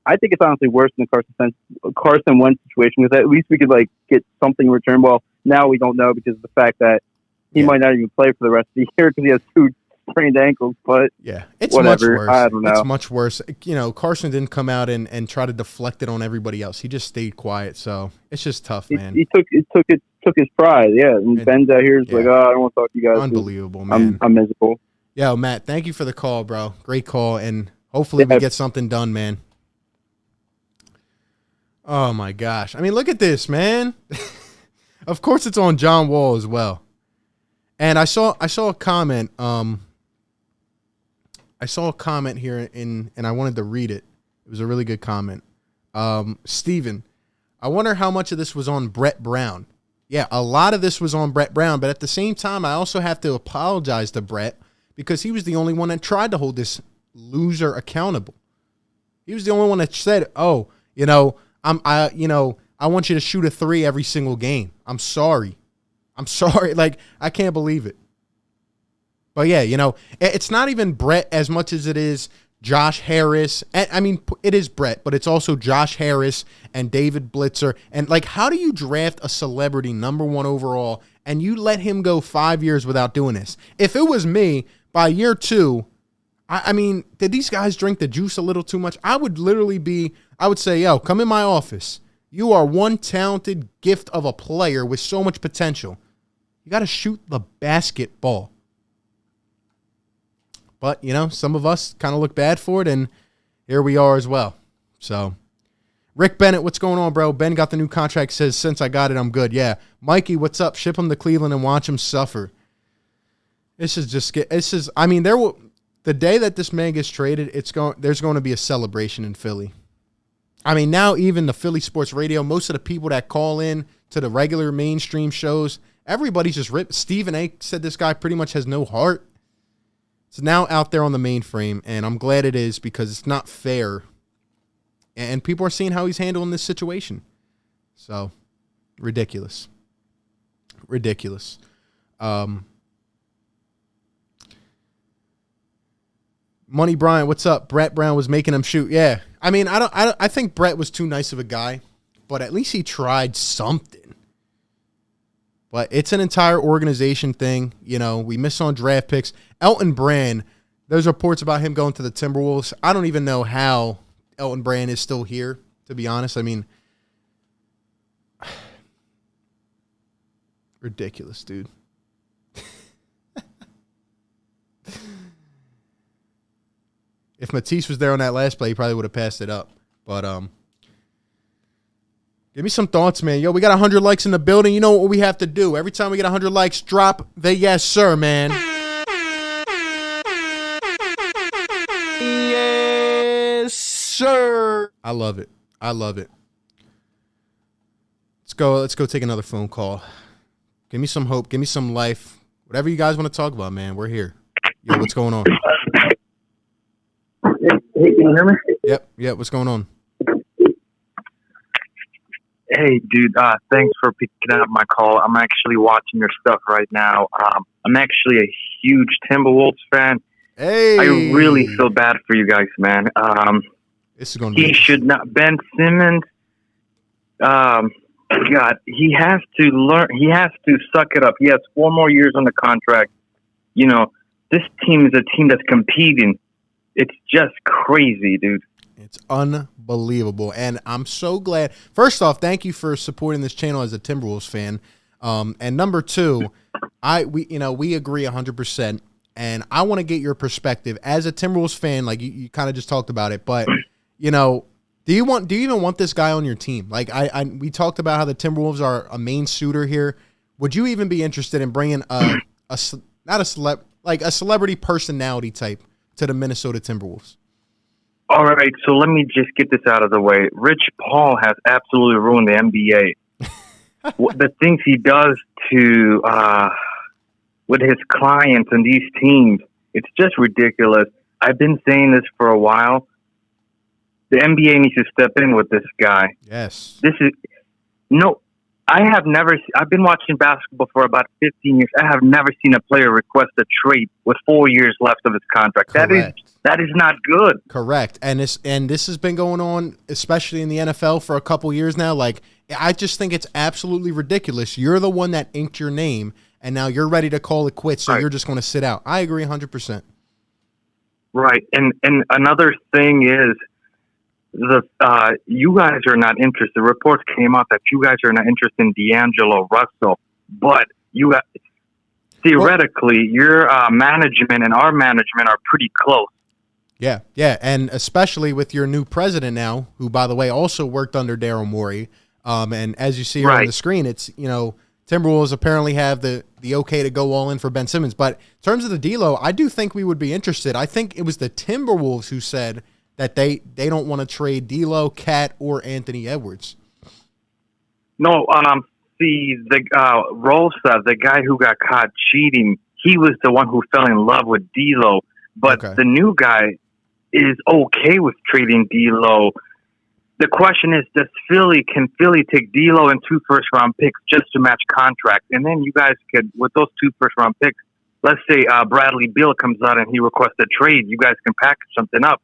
I think it's honestly worse than the Carson Wentz situation, because at least we could get something in return. Well, now we don't know because of the fact that he might not even play for the rest of the year because he has 2 sprained ankles. But it's whatever. Much worse. I don't know. It's much worse. Carson didn't come out and try to deflect it on everybody else. He just stayed quiet. So it's just tough, man. He took his pride. Yeah, and Ben's out here is like, I don't want to talk to you guys. Unbelievable, man. I'm miserable. Yo, Matt, thank you for the call, bro. Great call, and hopefully we get something done, man. Oh my gosh! I mean, look at this, man. Of course, it's on John Wall as well. And I saw a comment. I saw a comment here and I wanted to read it. It was a really good comment. Steven, I wonder how much of this was on Brett Brown. Yeah, a lot of this was on Brett Brown, but at the same time, I also have to apologize to Brett because he was the only one that tried to hold this loser accountable. He was the only one that said, "Oh, I want you to shoot a 3 every single game. I'm sorry. Like, I can't believe it." But yeah, it's not even Brett as much as it is Josh Harris. And, I mean, it is Brett, but it's also Josh Harris and David Blitzer. And like, how do you draft a celebrity #1 overall and you let him go 5 years without doing this? If it was me, by year 2, I mean, did these guys drink the juice a little too much? I would say, yo, come in my office. You are one talented gift of a player with so much potential. You got to shoot the basketball. But, some of us kind of look bad for it, and here we are as well. So, Rick Bennett, what's going on, bro? Ben got the new contract, says, since I got it, I'm good. Yeah. Mikey, what's up? Ship him to Cleveland and watch him suffer. The day that this man gets traded, there's going to be a celebration in Philly. I mean, now even the Philly sports radio, most of the people that call in to the regular mainstream shows, everybody's just ripped. Stephen A. said this guy pretty much has no heart. It's now out there on the mainframe, and I'm glad it is because it's not fair. And people are seeing how he's handling this situation. So, ridiculous. Money Bryant, what's up? Brett Brown was making him shoot. Yeah. I mean, I think Brett was too nice of a guy, but at least he tried something. But it's an entire organization thing. We miss on draft picks. Elton Brand, there's reports about him going to the Timberwolves. I don't even know how Elton Brand is still here, to be honest. I mean, ridiculous, dude. If Matisse was there on that last play, he probably would have passed it up. But give me some thoughts, man. Yo, we got 100 likes in the building. You know what we have to do. Every time we get 100 likes, drop the yes, sir, man. Yes, sir. I love it. Let's go take another phone call. Give me some hope. Give me some life. Whatever you guys want to talk about, man. We're here. Yo, what's going on? Hey, can you hear me? Yep. What's going on? Hey, dude. Thanks for picking up my call. I'm actually watching your stuff right now. I'm actually a huge Timberwolves fan. Hey, I really feel bad for you guys, man. This is going to be. He should not. Ben Simmons. God, he has to learn. He has to suck it up. He has 4 more years on the contract. This team is a team that's competing. It's just crazy, dude. It's unbelievable. And I'm so glad. First off, thank you for supporting this channel as a Timberwolves fan. And number 2, we agree 100%. and I want to get your perspective as a Timberwolves fan. Like you kind of just talked about it, but you know, do you even want this guy on your team? Like we talked about how the Timberwolves are a main suitor here. Would you even be interested in bringing a celebrity personality type to the Minnesota Timberwolves? All right, so let me just get this out of the way. Rich Paul has absolutely ruined the NBA. The things he does to with his clients and these teams, it's just ridiculous. I've been saying this for a while. The NBA needs to step in with this guy. Yes. I've been watching basketball for about 15 years. I have never seen a player request a trade with 4 years left of his contract. Correct. That is not good. Correct. And this has been going on, especially in the NFL, for a couple years now. Like, I just think it's absolutely ridiculous. You're the one that inked your name, and now you're ready to call it quits, so right. You're just going to sit out. I agree 100%. Right. And another thing is, you guys are not interested. Reports came out that you guys are not interested in D'Angelo Russell, but theoretically, your management and our management are pretty close. Yeah, and especially with your new president now, who, by the way, also worked under Daryl Morey. And as you see here on the screen, it's, you know, Timberwolves apparently have the okay to go all in for Ben Simmons. But in terms of the D-Lo, I do think we would be interested. I think it was the Timberwolves who said that they don't want to trade D'Lo, Cat, or Anthony Edwards. No, Rosa, the guy who got caught cheating, he was the one who fell in love with D'Lo. But the new guy is okay with trading D'Lo. The question is, can Philly take D'Lo and 2 first-round picks just to match contract? And then you guys could, with those 2 first-round picks, let's say Bradley Beal comes out and he requests a trade, you guys can package something up.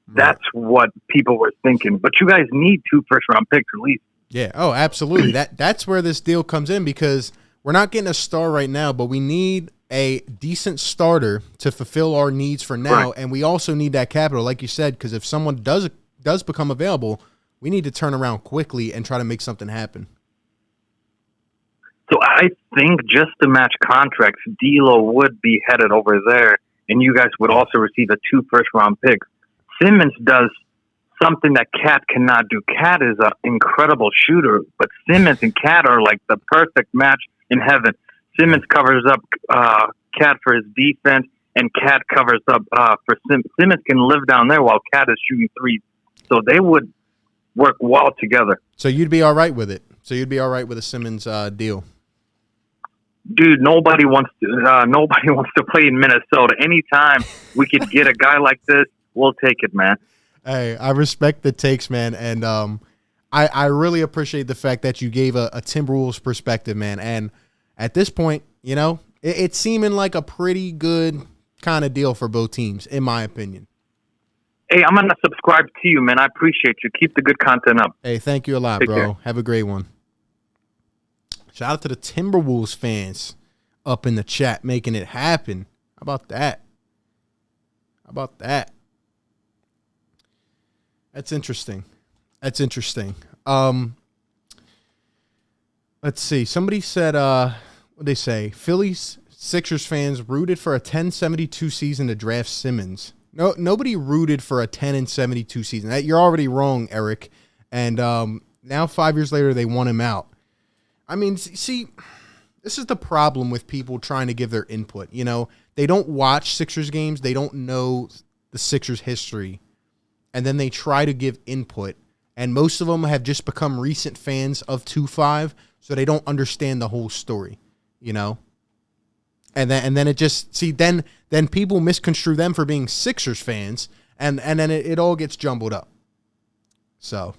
That's what people were thinking. But you guys need 2 first-round picks at least. Yeah. Oh, absolutely. That's where this deal comes in, because we're not getting a star right now, but we need a decent starter to fulfill our needs for now, and we also need that capital, like you said, because if someone does become available, we need to turn around quickly and try to make something happen. So I think just to match contracts, D'Lo would be headed over there, and you guys would also receive a 2 first-round picks. Simmons does something that Cat cannot do. Cat is an incredible shooter, but Simmons and Cat are like the perfect match in heaven. Simmons covers up Cat for his defense, and Cat covers up for Simmons. Simmons can live down there while Cat is shooting threes. So they would work well together. So you'd be all right with it? So you'd be all right with a Simmons deal? Dude, nobody wants to play in Minnesota. Anytime we could get a guy like this, we'll take it, man. Hey, I respect the takes, man, and I really appreciate the fact that you gave a Timberwolves perspective, man. And at this point, you know, it's seeming like a pretty good kind of deal for both teams, in my opinion. Hey, I'm going to subscribe to you, man. I appreciate you. Keep the good content up. Hey, thank you a lot, Take bro. care. Have a great one. Shout out to the Timberwolves fans up in the chat making it happen. How about that? How about that? That's interesting. That's interesting. Let's see. Somebody said, what'd they say? Phillies Sixers fans rooted for a 10-72 season to draft Simmons. No, nobody rooted for a 10-72 season. You're already wrong, Eric. And now 5 years later, they want him out. I mean, see, this is the problem with people trying to give their input. You know, they don't watch Sixers games. They don't know the Sixers history. And then they try to give input. And most of them have just become recent fans of 2-5, so they don't understand the whole story, you know? And then it just, see, then people misconstrue them for being Sixers fans, and then it all gets jumbled up. So.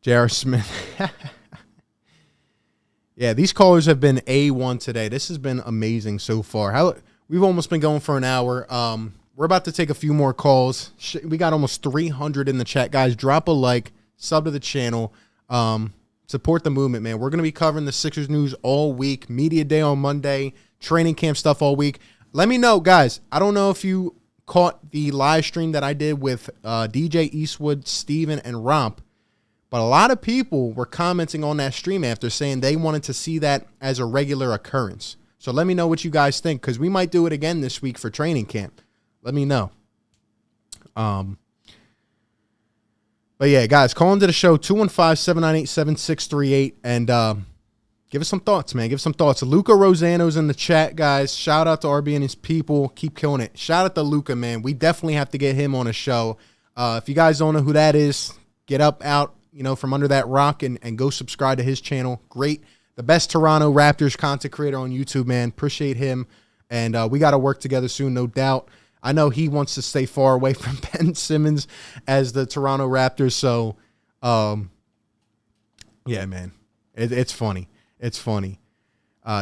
J.R. Smith. Yeah, these callers have been A1 today. This has been amazing so far. We've almost been going for an hour. We're about to take a few more calls. We got almost 300 in the chat. Guys, drop a like, sub to the channel. Support the movement, man. We're going to be covering the Sixers news all week. Media day on Monday. Training camp stuff all week. Let me know, guys. I don't know if you caught the live stream that I did with DJ Eastwood, Steven, and Romp. But a lot of people were commenting on that stream after saying they wanted to see that as a regular occurrence. So let me know what you guys think, because we might do it again this week for training camp. Let me know. But yeah, guys, call into the show, 215-798-7638, and give us some thoughts, man. Give us some thoughts. Luca Rosano's in the chat, guys. Shout out to RB and his people. Keep killing it. Shout out to Luca, man. We definitely have to get him on a show. If you guys don't know who that is, get up out, from under that rock and go subscribe to his channel. Great. The best Toronto Raptors content creator on YouTube, man. Appreciate him. And we got to work together soon, no doubt. I know he wants to stay far away from Ben Simmons as the Toronto Raptors. So, yeah, man, it's funny. It's funny.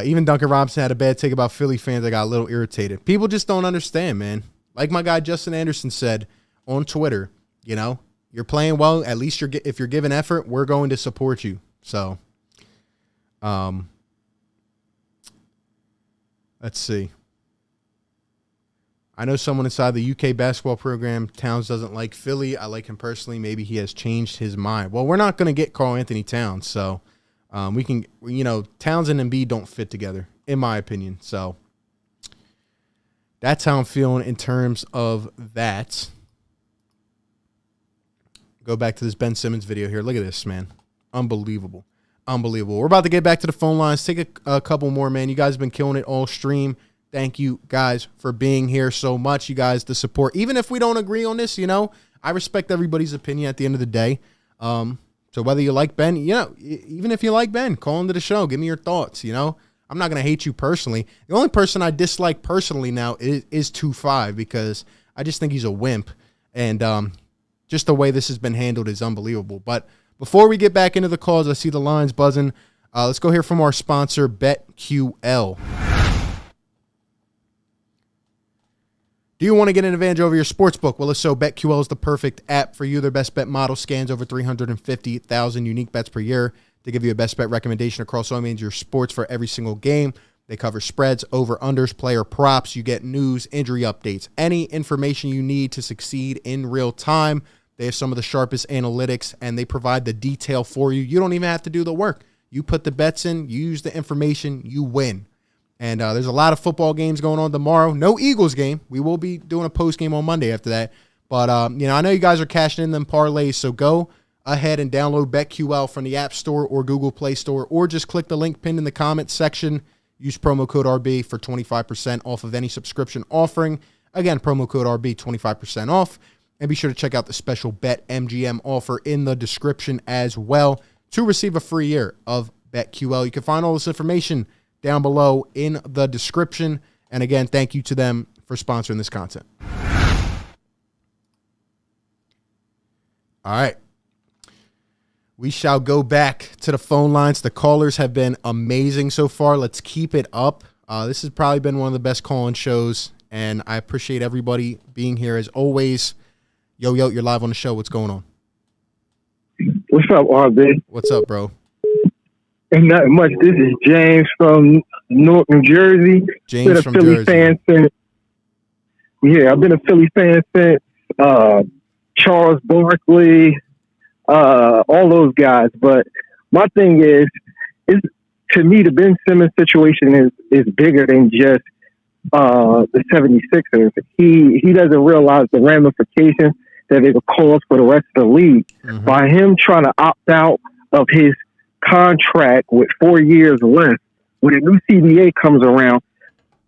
Even Duncan Robinson had a bad take about Philly fans. I got a little irritated. People just don't understand, man. Like my guy Justin Anderson said on Twitter, you're playing well. At least if you're giving effort, we're going to support you. So, let's see. I know someone inside the UK basketball program. Towns doesn't like Philly. I like him personally. Maybe he has changed his mind. Well, we're not going to get Karl Anthony Towns, so we can, Towns and Embiid don't fit together, in my opinion. So that's how I'm feeling in terms of that. Go back to this Ben Simmons video here. Look at this, man. Unbelievable. Unbelievable. We're about to get back to the phone lines. Take a couple more, man. You guys have been killing it all stream. Thank you guys for being here so much. You guys, the support. Even if we don't agree on this, I respect everybody's opinion at the end of the day. So whether you like Ben, even if you like Ben, call into the show. Give me your thoughts, I'm not going to hate you personally. The only person I dislike personally now is 2-5 because I just think he's a wimp. And just the way this has been handled is unbelievable. But before we get back into the calls, I see the lines buzzing. Let's go hear from our sponsor, BetQL. Do you want to get an advantage over your sportsbook? Well, if so, BetQL is the perfect app for you. Their best bet model scans over 350,000 unique bets per year to give you a best bet recommendation across all major sports for every single game. They cover spreads, over-unders, player props. You get news, injury updates, any information you need to succeed in real time. They have some of the sharpest analytics, and they provide the detail for you. You don't even have to do the work. You put the bets in, you use the information, you win. And there's a lot of football games going on tomorrow. No Eagles game. We will be doing a post game on Monday after that. But, I know you guys are cashing in them parlays, so go ahead and download BetQL from the App Store or Google Play Store, or just click the link pinned in the comments section. Use promo code RB for 25% off of any subscription offering. Again, promo code RB, 25% off. And be sure to check out the special BetMGM offer in the description as well to receive a free year of BetQL. You can find all this information down below in the description. And again, thank you to them for sponsoring this content. All right. We shall go back to the phone lines. The callers have been amazing so far. Let's keep it up. This has probably been one of the best call-in shows, and I appreciate everybody being here as always. Yo, you're live on the show. What's going on? What's up, RB? What's up, bro? Ain't nothing much. This is James from Newark, New Jersey. James from Philly Jersey. Fan since, I've been a Philly fan since Charles Barkley, all those guys. But my thing is to me, the Ben Simmons situation is bigger than just the 76ers. He doesn't realize the ramifications that it will cause for the rest of the league. Mm-hmm. By him trying to opt out of his contract with 4 years left, when a new CBA comes around,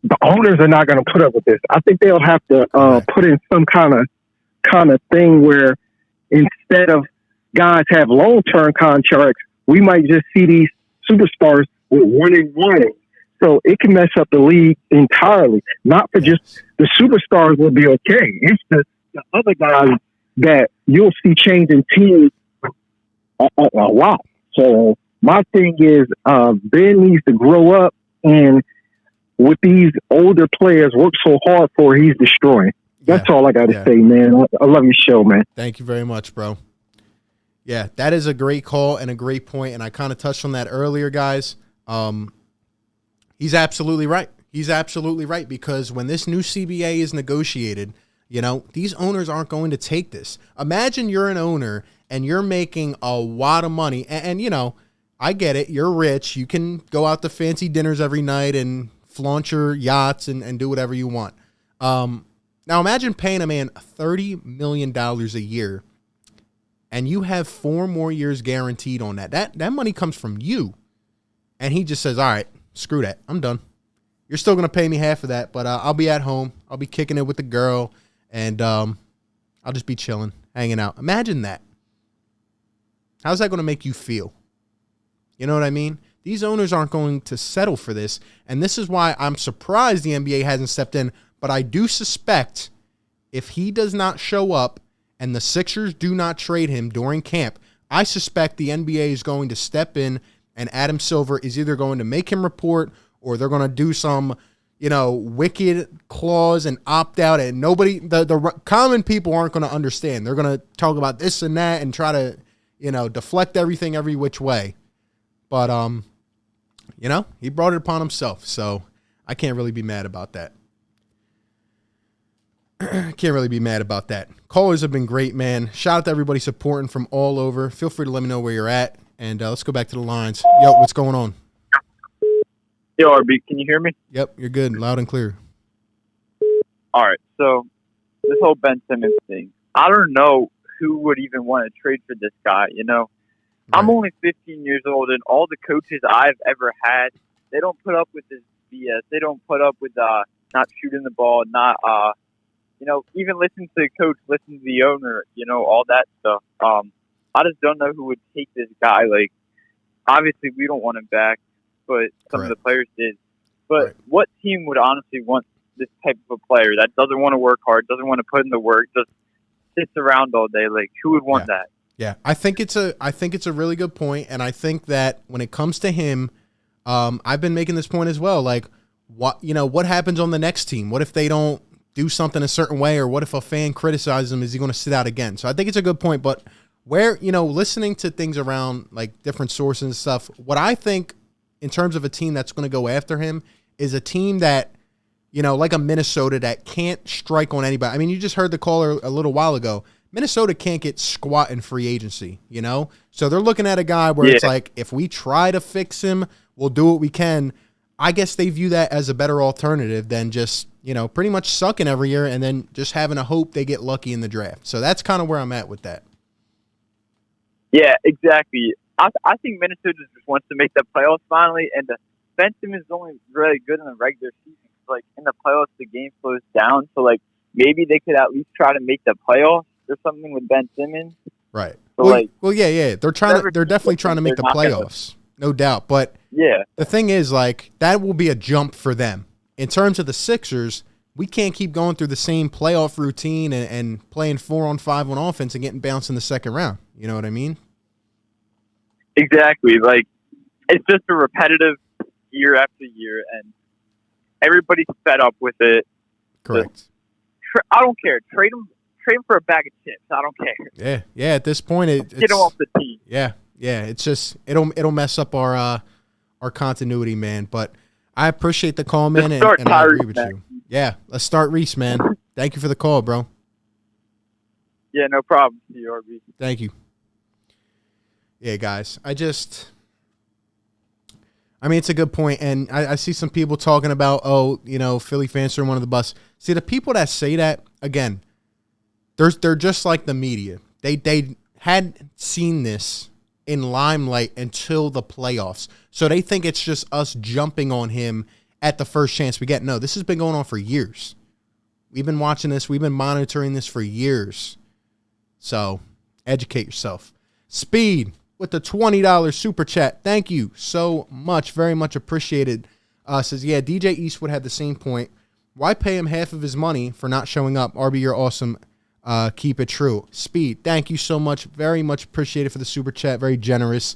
the owners are not going to put up with this. I think they'll have to put in some kind of thing where instead of guys have long-term contracts, we might just see these superstars with 1-and-1. So it can mess up the league entirely. Not for just the superstars will be okay. It's the other guys that you'll see changing teams a lot. So my thing is, Ben needs to grow up, and with these older players work so hard for, he's destroying. That's all I got to say, man. I love your show, man. Thank you very much, bro. Yeah, that is a great call and a great point, and I kind of touched on that earlier, guys. He's absolutely right. He's absolutely right, because when this new CBA is negotiated, these owners aren't going to take this. Imagine you're an owner and you're making a lot of money, and you know, I get it. You're rich. You can go out to fancy dinners every night and flaunt your yachts and do whatever you want. Now imagine paying a man $30 million a year, and you have 4 more years guaranteed on that. That money comes from you. And he just says, all right, screw that. I'm done. You're still going to pay me half of that, but I'll be at home. I'll be kicking it with the girl, and I'll just be chilling, hanging out. Imagine that. How's that going to make you feel? You know what I mean? These owners aren't going to settle for this, and this is why I'm surprised the NBA hasn't stepped in. But I do suspect if he does not show up and the Sixers do not trade him during camp, I suspect the NBA is going to step in and Adam Silver is either going to make him report or they're going to do some, you know, wicked clause and opt out. And nobody, the common people aren't going to understand. They're going to talk about this and that and try to, you know, deflect everything every which way. But, you know, he brought it upon himself. So I can't really be mad about that. Can't really be mad about that. Callers have been great, man. Shout out to everybody supporting from all over. Feel free to let me know where you're at. And let's go back to the lines. Yo, what's going on? Yo, RB, can you hear me? Yep, you're good. Loud and clear. All right, so this whole Ben Simmons thing, I don't know who would even want to trade for this guy, you know? Right. I'm only 15 years old, and all the coaches I've ever had, they don't put up with this BS. They don't put up with not shooting the ball, not you know, even listen to the coach, listen to the owner, you know, all that stuff. I just don't know who would take this guy. Like, obviously, we don't want him back, but some of the players did. But what team would honestly want this type of a player that doesn't want to work hard, doesn't want to put in the work, just sits around all day? Like, who would want that? Yeah, I think it's a really good point, and I think that when it comes to him, I've been making this point as well. Like, what happens on the next team? What if they don't do something a certain way, or what if a fan criticizes him? Is he going to sit out again? So I think it's a good point, but where, you know, listening to things around like different sources and stuff, what I think in terms of a team that's going to go after him is a team that, you know, like a Minnesota that can't strike on anybody. I mean, you just heard the caller a little while ago. Minnesota can't get squat in free agency, you know? So they're looking at a guy where it's like, if we try to fix him, we'll do what we can. I guess they view that as a better alternative than just, you know, pretty much sucking every year and then just having a hope they get lucky in the draft. So that's kind of where I'm at with that. Yeah, exactly. I think Minnesota just wants to make the playoffs finally, and Ben Simmons is only really good in the regular season. Like, in the playoffs, the game slows down, so, like, maybe they could at least try to make the playoffs or something with Ben Simmons. Right. So, yeah. They're definitely trying to make the playoffs, no doubt. But the thing is, like, that will be a jump for them. In terms of the Sixers, we can't keep going through the same playoff routine and playing 4-on-5 on offense and getting bounced in the second round. You know what I mean? Exactly. Like, it's just a repetitive year after year, and everybody's fed up with it. Correct. I don't care. Trade him for a bag of chips. I don't care. Yeah. At this point, it's get him off the team. Yeah. It's just it'll mess up our continuity, man. But I appreciate the call, man, and I agree with you. Yeah, let's start Reese, man. Thank you for the call, bro. Yeah, no problem. See you, RB. Thank you. Yeah, guys, I mean, it's a good point, and I see some people talking about, Philly fans are one of the bus. See, the people that say that, again, they're just like the media. They hadn't seen this in limelight until the playoffs, so they think it's just us jumping on him at the first chance we get. No, this has been going on for years. We've been watching this. We've been monitoring this for years. So, educate yourself. Speed with the $20 super chat. Thank you so much. Very much appreciated. Says, yeah, DJ Eastwood had the same point. Why pay him half of his money for not showing up? RB, you're awesome. Keep it true. Speed, thank you so much. Very much appreciated for the super chat. Very generous.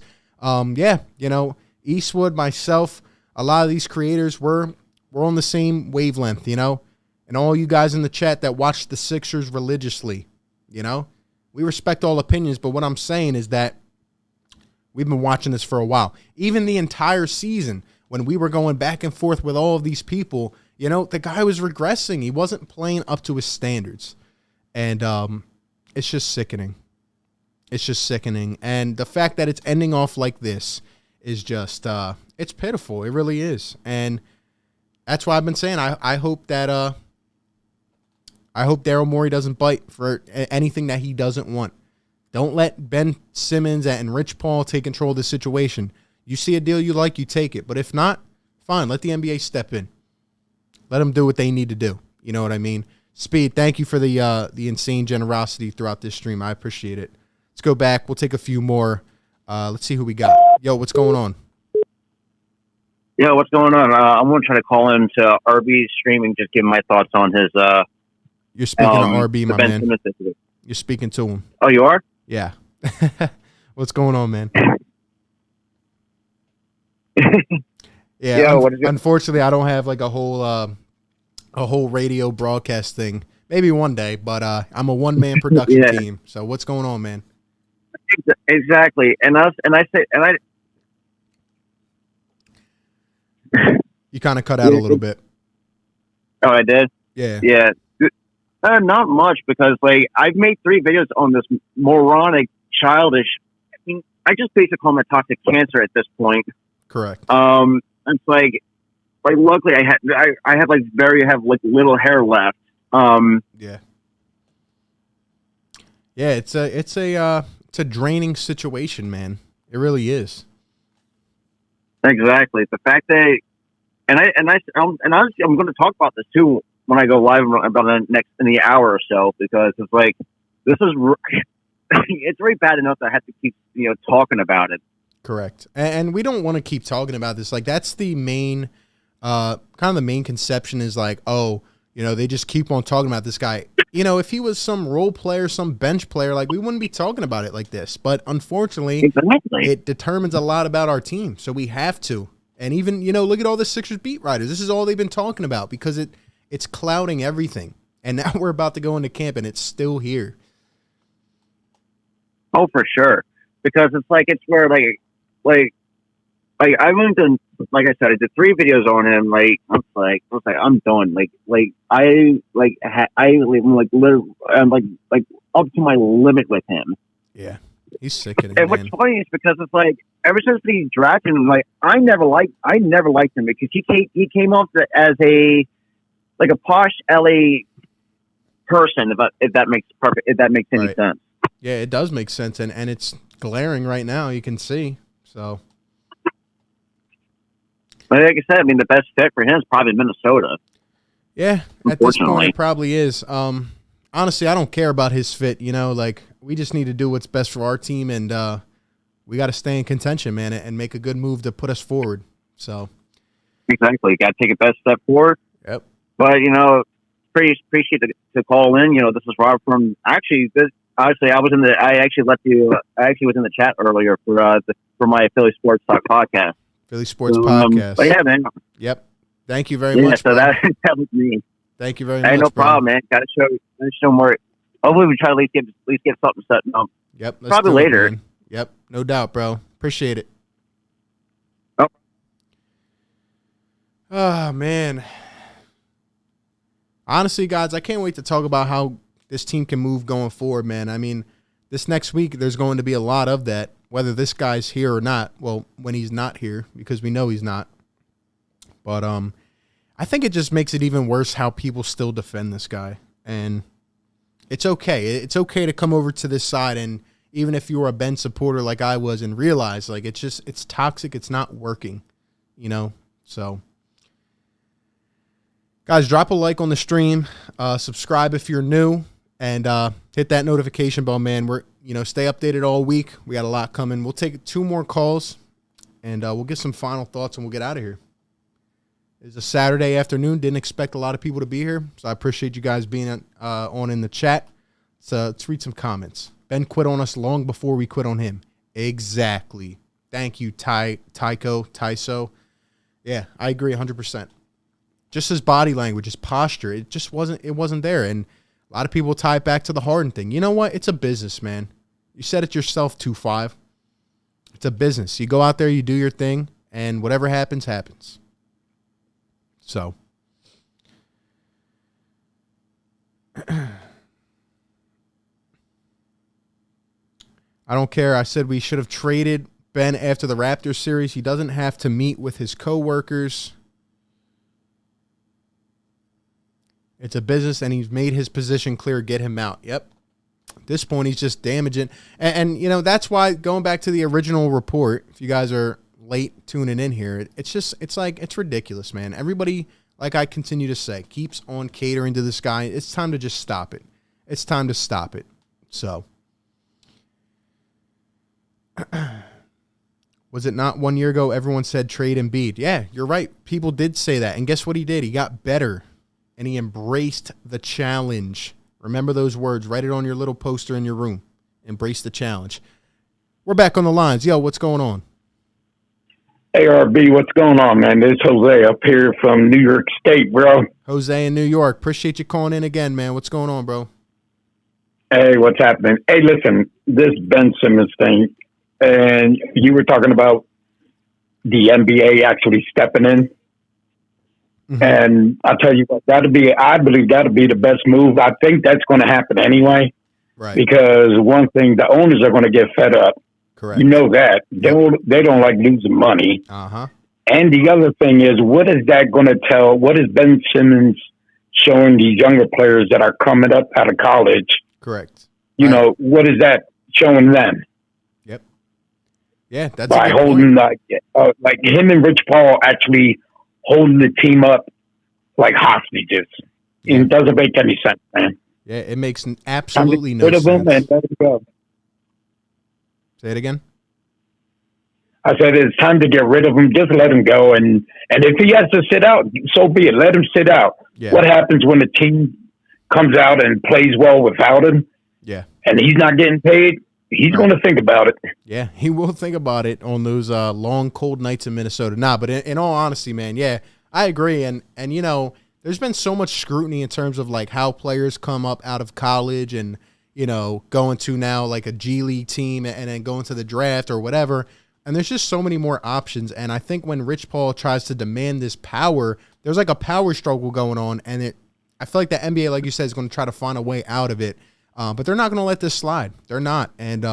Eastwood, myself, a lot of these creators, we're on the same wavelength, and all you guys in the chat that watch the Sixers religiously, we respect all opinions, but what I'm saying is that we've been watching this for a while. Even the entire season, when we were going back and forth with all of these people, the guy was regressing. He wasn't playing up to his standards. And it's just sickening. It's just sickening. And the fact that it's ending off like this is just, it's pitiful. It really is. And that's why I've been saying I hope that, I hope Daryl Morey doesn't bite for anything that he doesn't want. Don't let Ben Simmons and Rich Paul take control of the situation. You see a deal you like, you take it. But if not, fine. Let the NBA step in. Let them do what they need to do. You know what I mean? Speed, thank you for the insane generosity throughout this stream. I appreciate it. Let's go back. We'll take a few more. Let's see who we got. Yo, what's going on? Yo, what's going on? I'm going to try to call into RB's stream and just give my thoughts on his. You're speaking to RB, my man. You're speaking to him. Oh, you are? Yeah. What's going on, man? Yeah. Yo, unfortunately, I don't have like a whole radio broadcast thing. Maybe one day, but I'm a one-man production team. So what's going on, man? Exactly. You kind of cut out a little bit. Oh, I did? Yeah. Yeah. Not much, because like I've made 3 videos on this moronic, childish. I mean, I just basically call my toxic cancer at this point. Correct. It's like luckily I have little hair left. Yeah. Yeah, it's a draining situation, man. It really is. Exactly. The fact that, I'm going to talk about this too when I go live about in the hour or so, because it's like, this is, it's very bad enough that I have to keep, talking about it. Correct. And we don't want to keep talking about this. Like, that's the main, kind of the main conception is like, oh, they just keep on talking about this guy. If he was some role player, some bench player, like, we wouldn't be talking about it like this. But unfortunately, it determines a lot about our team. So we have to. And even, look at all the Sixers beat writers. This is all they've been talking about because it's clouding everything. And now we're about to go into camp and it's still here. Oh, for sure. Because it's like, it's where like I went to, like I said, I did 3 videos on him. Like, I was like, I'm done. I'm up to my limit with him. Yeah. He's sickening. And what's funny is because it's like, ever since he drafted him, like, I never liked him because he came off as a posh LA person, if that makes any sense. Yeah, it does make sense, and it's glaring right now. You can see. So, like I said, I mean, the best fit for him is probably Minnesota. Yeah, at this point, it probably is. Honestly, I don't care about his fit. Like, we just need to do what's best for our team, and we got to stay in contention, man, and make a good move to put us forward. So, exactly, got to take a best step forward. Yep. But appreciate the call in. This is Rob from actually. Honestly, I was in the chat earlier for my Philly Sports Talk podcast. Philly Sports Podcast. But yeah, man. Yep. Thank you very much. So that was me. Thank you very much. Hey, no problem, man. Got to show more. Hopefully, we try to at least get something set up. Yep. Probably later. Yep. No doubt, bro. Appreciate it. Oh man. Honestly, guys, I can't wait to talk about how this team can move going forward, man. I mean, this next week, there's going to be a lot of that, whether this guy's here or not. Well, when he's not here, because we know he's not. But I think it just makes it even worse how people still defend this guy. And it's okay. It's okay to come over to this side, and even if you were a Ben supporter like I was, and realize, like, it's toxic. It's not working, So, guys, drop a like on the stream. Subscribe if you're new. And hit that notification bell, man. We're, stay updated all week. We got a lot coming. We'll take 2 more calls, and we'll get some final thoughts, and we'll get out of here. It's a Saturday afternoon. Didn't expect a lot of people to be here, so I appreciate you guys being on in the chat. So let's read some comments. Ben quit on us long before we quit on him. Exactly. Thank you, Tyso. Yeah, I agree 100%. Just his body language, his posture, it wasn't there, and a lot of people tie it back to the Harden thing. You know what? It's a business, man. You said it yourself, 2-5. It's a business. You go out there, you do your thing, and whatever happens, happens. So. I don't care. I said we should have traded Ben after the Raptors series. He doesn't have to meet with his coworkers. It's a business, and he's made his position clear. Get him out. Yep. At this point, he's just damaging. And you know, that's why, going back to the original report, if you guys are late tuning in here, it's ridiculous, man. Everybody, like I continue to say, keeps on catering to this guy. It's time to just stop it. It's time to stop it. So, was it not 1 year ago everyone said trade Embiid? Yeah, you're right. People did say that. And guess what he did? He got better, and he embraced the challenge. Remember those words. Write it on your little poster in your room. Embrace the challenge. We're back on the lines. Yo, what's going on? ARB, what's going on, man? This is Jose up here from New York State, bro. Jose in New York. Appreciate you calling in again, man. What's going on, bro? Hey, what's happening? Hey, listen, this Ben Simmons thing, and you were talking about the NBA actually stepping in. Mm-hmm. And I'll tell you what, I believe that'll be the best move. I think that's going to happen anyway. Right. Because one thing, the owners are going to get fed up. Correct. You know that. They don't like losing money. Uh-huh. And the other thing is, what is that going to tell? What is Ben Simmons showing these younger players that are coming up out of college? Correct. You know, what is that showing them? Yep. Yeah, that's by holding like him and Rich Paul actually holding the team up like hostages. Yeah. It doesn't make any sense, man. Yeah, it makes absolutely no sense. And let him go. Say it again. I said it's time to get rid of him. Just let him go, and if he has to sit out, so be it. Let him sit out. Yeah. What happens when the team comes out and plays well without him? Yeah. And he's not getting paid. He's going to think about it. Yeah, he will think about it on those long, cold nights in Minnesota. Nah, but in all honesty, man, yeah, I agree. And you know, there's been so much scrutiny in terms of like how players come up out of college and, you know, going to now like a G League team and then going to the draft or whatever. And there's just so many more options. And I think when Rich Paul tries to demand this power, there's like a power struggle going on. And I feel like the NBA, like you said, is going to try to find a way out of it. But they're not going to let this slide. They're not. And,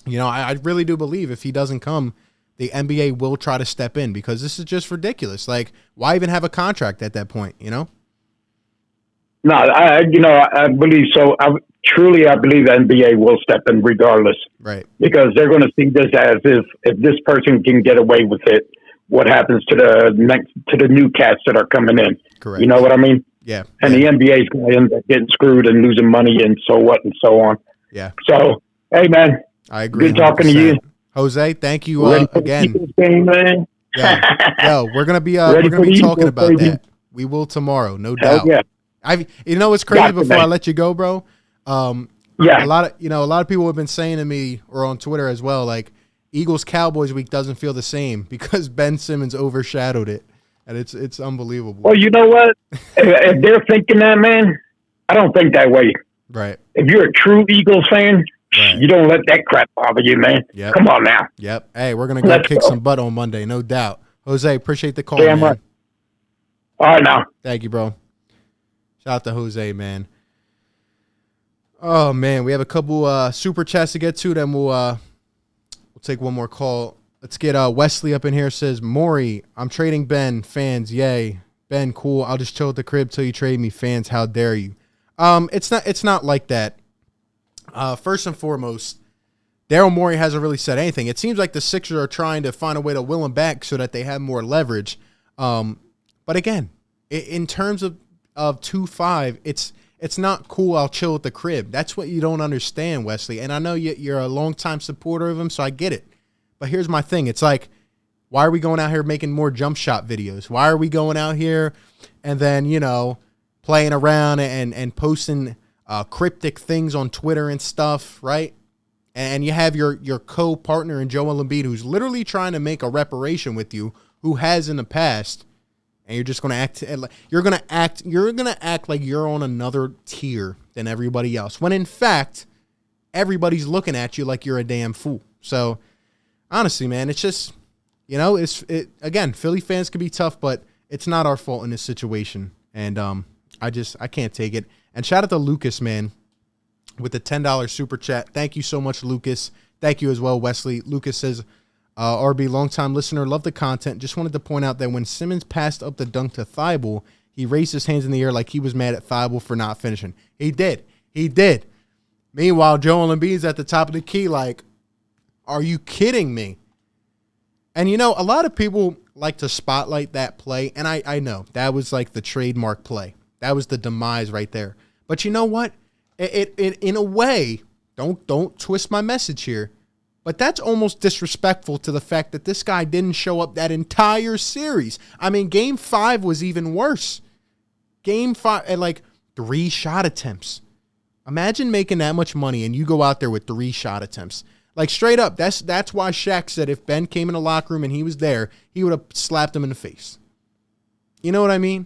you know, I really do believe if he doesn't come, the NBA will try to step in because this is just ridiculous. Like, why even have a contract at that point, you know? No, I believe so. I believe the NBA will step in regardless. Right. Because they're going to see this as if this person can get away with it, what happens to the new cats that are coming in. Correct. You know what I mean? Yeah. And the NBA is going to end up getting screwed and losing money and so what and so on. Yeah. So, hey, man. I agree. Good talking 100%. To you. Jose, thank you again. Game, man. Yo, we're going to be talking about that. We will tomorrow, no doubt. Yeah. You know what's crazy before I let you go, bro? Yeah. A lot of people have been saying to me or on Twitter as well, like Eagles Cowboys week doesn't feel the same because Ben Simmons overshadowed it. And it's unbelievable. Well, you know what? If they're thinking that, man, I don't think that way. Right. If you're a true Eagles fan, you don't let that crap bother you, man. Yep. Come on now. Yep. Hey, we're going to kick some butt on Monday, no doubt. Jose, appreciate the call, Damn man. Right. All right, now. Thank you, bro. Shout out to Jose, man. Oh, man, we have a couple super chats to get to. Then we'll take one more call. Let's get Wesley up in here. Says, Maury, I'm trading Ben. Fans, yay. Ben, cool. I'll just chill at the crib till you trade me. Fans, how dare you? It's not like that. First and foremost, Daryl Morey hasn't really said anything. It seems like the Sixers are trying to find a way to will him back so that they have more leverage. But again, in terms of 2-5, it's not cool. I'll chill at the crib. That's what you don't understand, Wesley. And I know you're a longtime supporter of him, so I get it. But here's my thing. It's like, why are we going out here making more jump shot videos? Why are we going out here and then, you know, playing around and posting cryptic things on Twitter and stuff, right? And you have your co-partner in Joel Embiid who's literally trying to make a reparation with you, who has in the past, and you're just going to act like you're on another tier than everybody else, when in fact everybody's looking at you like you're a damn fool. So honestly, man, it's just, you know, again, Philly fans can be tough, but it's not our fault in this situation. And I can't take it. And shout out to Lucas, man. with the $10 super chat. Thank you so much, Lucas. Thank you as well, Wesley. Lucas says, RB, longtime listener, love the content. Just wanted to point out that when Simmons passed up the dunk to Thybulle, he raised his hands in the air like he was mad at Thybulle for not finishing. He did. He did. Meanwhile, Joel Embiid's at the top of the key like, are you kidding me? And, you know, a lot of people like to spotlight that play, and I know that was like the trademark play. That was the demise right there. But you know what? It in a way, don't twist my message here, but that's almost disrespectful to the fact that this guy didn't show up that entire series. I mean, Game 5 was even worse. Game 5, at like 3 shot attempts. Imagine making that much money and you go out there with 3 shot attempts. Like, straight up, that's why Shaq said if Ben came in the locker room and he was there, he would have slapped him in the face. You know what I mean?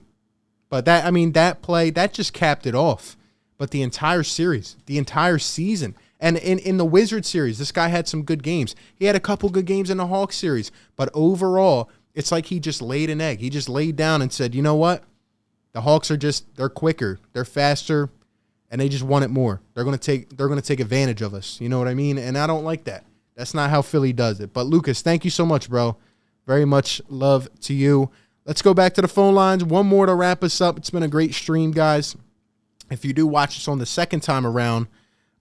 But that play, that just capped it off. But the entire series, the entire season, and in the Wizards series, this guy had some good games. He had a couple good games in the Hawks series. But overall, it's like he just laid an egg. He just laid down and said, you know what? The Hawks are they're quicker, they're faster, and they just want it more. They're gonna take advantage of us. You know what I mean? And I don't like that. That's not how Philly does it. But Lucas, thank you so much, bro. Very much love to you. Let's go back to the phone lines. One more to wrap us up. It's been a great stream, guys. If you do watch this on the second time around,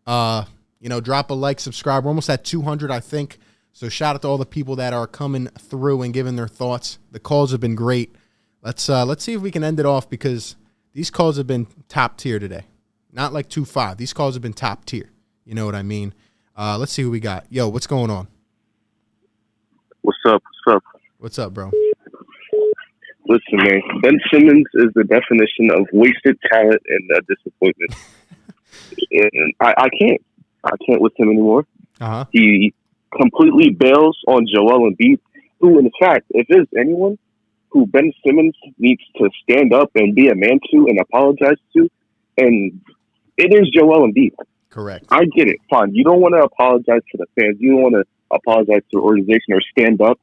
drop a like, subscribe. We're almost at 200, I think. So shout out to all the people that are coming through and giving their thoughts. The calls have been great. Let's see if we can end it off because these calls have been top tier today. Not like 2-5. These calls have been top tier. You know what I mean? Let's see who we got. Yo, what's going on? What's up? What's up, bro? Listen, man. Ben Simmons is the definition of wasted talent and disappointment. And I can't with him anymore. Uh-huh. He completely bails on Joel Embiid, who, in fact, if there's anyone who Ben Simmons needs to stand up and be a man to and apologize to, and it is Joel Embiid. Correct. I get it. Fine. You don't want to apologize to the fans. You don't want to apologize to the organization or stand up.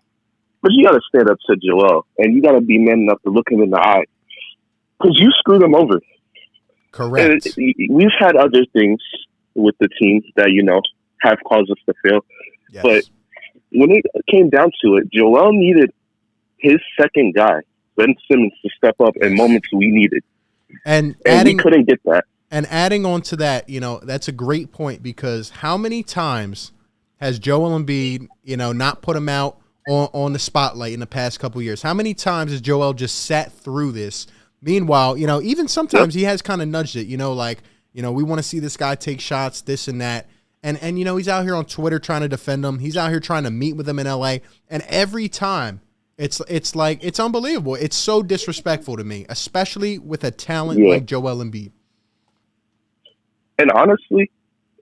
But you got to stand up to Joel, and you got to be man enough to look him in the eye. Because you screwed him over. Correct. And we've had other things with the team that, have caused us to fail. Yes. But when it came down to it, Joel needed his second guy, Ben Simmons, to step up in moments we needed. And we couldn't get that. And adding on to that, that's a great point because how many times has Joel Embiid, not put him out on the spotlight in the past couple of years? How many times has Joel just sat through this? Meanwhile, even sometimes he has kind of nudged it, we want to see this guy take shots, this and that. And he's out here on Twitter trying to defend him. He's out here trying to meet with him in LA. And every time it's like, it's unbelievable. It's so disrespectful to me, especially with a talent like Joel Embiid. And honestly,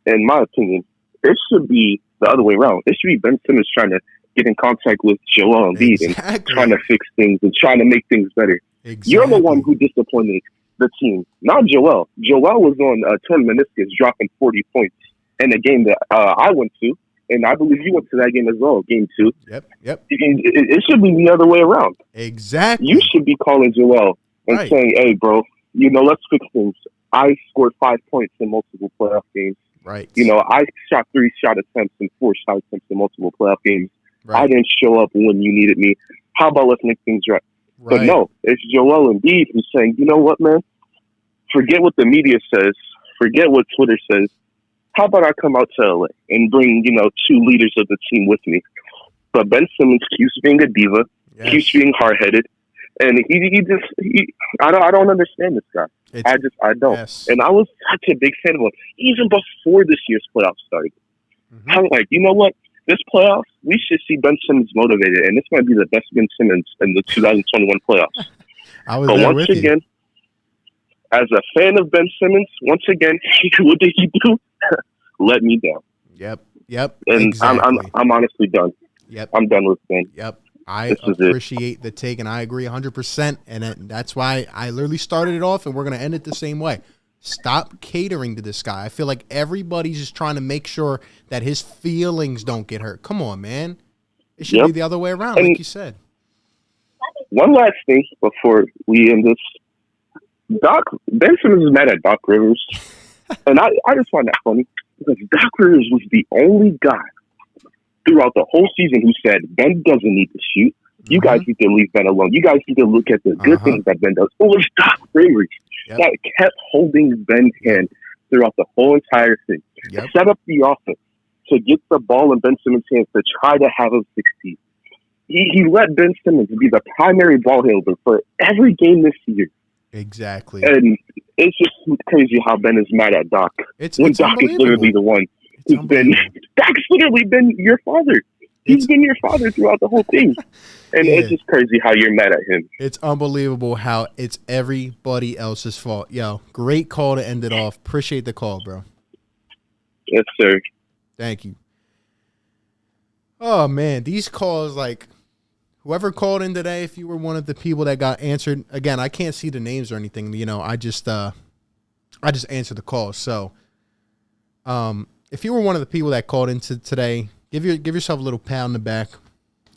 in my opinion, it should be the other way around. It should be Ben Simmons trying to get in contact with Joel Embiid and trying to fix things and trying to make things better. Exactly. You're the one who disappointed the team, not Joel. Joel was on torn meniscus, dropping 40 points in a game that I went to, and I believe you went to that game as well, game 2. Yep. It should be the other way around. Exactly. You should be calling Joel and saying, hey, bro, let's fix things. I scored 5 points in multiple playoff games. Right. I shot 3 shot attempts and 4 shot attempts in multiple playoff games. Right. I didn't show up when you needed me. How about let's make things right? But no, it's Joel Embiid who's saying, you know what, man? Forget what the media says. Forget what Twitter says. How about I come out to LA and bring, 2 leaders of the team with me? But Ben Simmons keeps being a diva, keeps being hard-headed, and I don't understand this guy. I don't. Yes. And I was such a big fan of him, even before this year's playoffs started. Mm-hmm. I'm like, you know what? This playoffs, we should see Ben Simmons motivated, and this might be the best Ben Simmons in the 2021 playoffs. But once again, as a fan of Ben Simmons, what did he do? Let me down. Yep. And exactly. I'm honestly done. Yep. I'm done with Ben. Yep. I appreciate the take, and I agree 100%. And that's why I literally started it off, and we're going to end it the same way. Stop catering to this guy. I feel like everybody's just trying to make sure that his feelings don't get hurt. Come on, man. It should be the other way around, like you said. One last thing before we end this. Ben Simmons is mad at Doc Rivers. And I just find that funny because Doc Rivers was the only guy throughout the whole season who said Ben doesn't need to shoot. You guys need to leave Ben alone. You guys need to look at the good things that Ben does. It was Doc Rivers that kept holding Ben's hand throughout the whole entire thing. Set up the offense to get the ball in Ben Simmons' hands to try to have him succeed. He let Ben Simmons be the primary ball handler for every game this year. Exactly. And it's just crazy how Ben is mad at Doc. When Doc is literally the one who's been... Doc's literally been your father. He's been your father throughout the whole thing. And it's just crazy how you're mad at him. It's unbelievable how it's everybody else's fault. Yo, great call to end it off. Appreciate the call, bro. Yes, sir. Thank you. Oh, man. These calls, like, whoever called in today, if you were one of the people that got answered, again, I can't see the names or anything. You know, I just answered the call. So, if you were one of the people that called into today, give yourself a little pat on the back.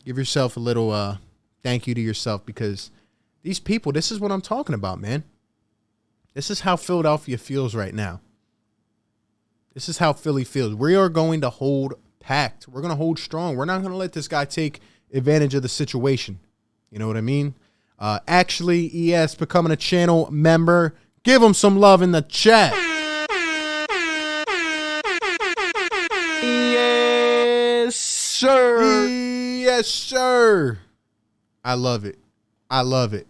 Give yourself a little thank you to yourself, because these people, this is what I'm talking about, man. This is how Philadelphia feels right now. This is how Philly feels. We are going to hold packed. We're going to hold strong. We're not going to let this guy take advantage of the situation. You know what I mean? Actually, ES becoming a channel member. Give him some love in the chat. Yes, sir. Yes, sir. I love it. I love it.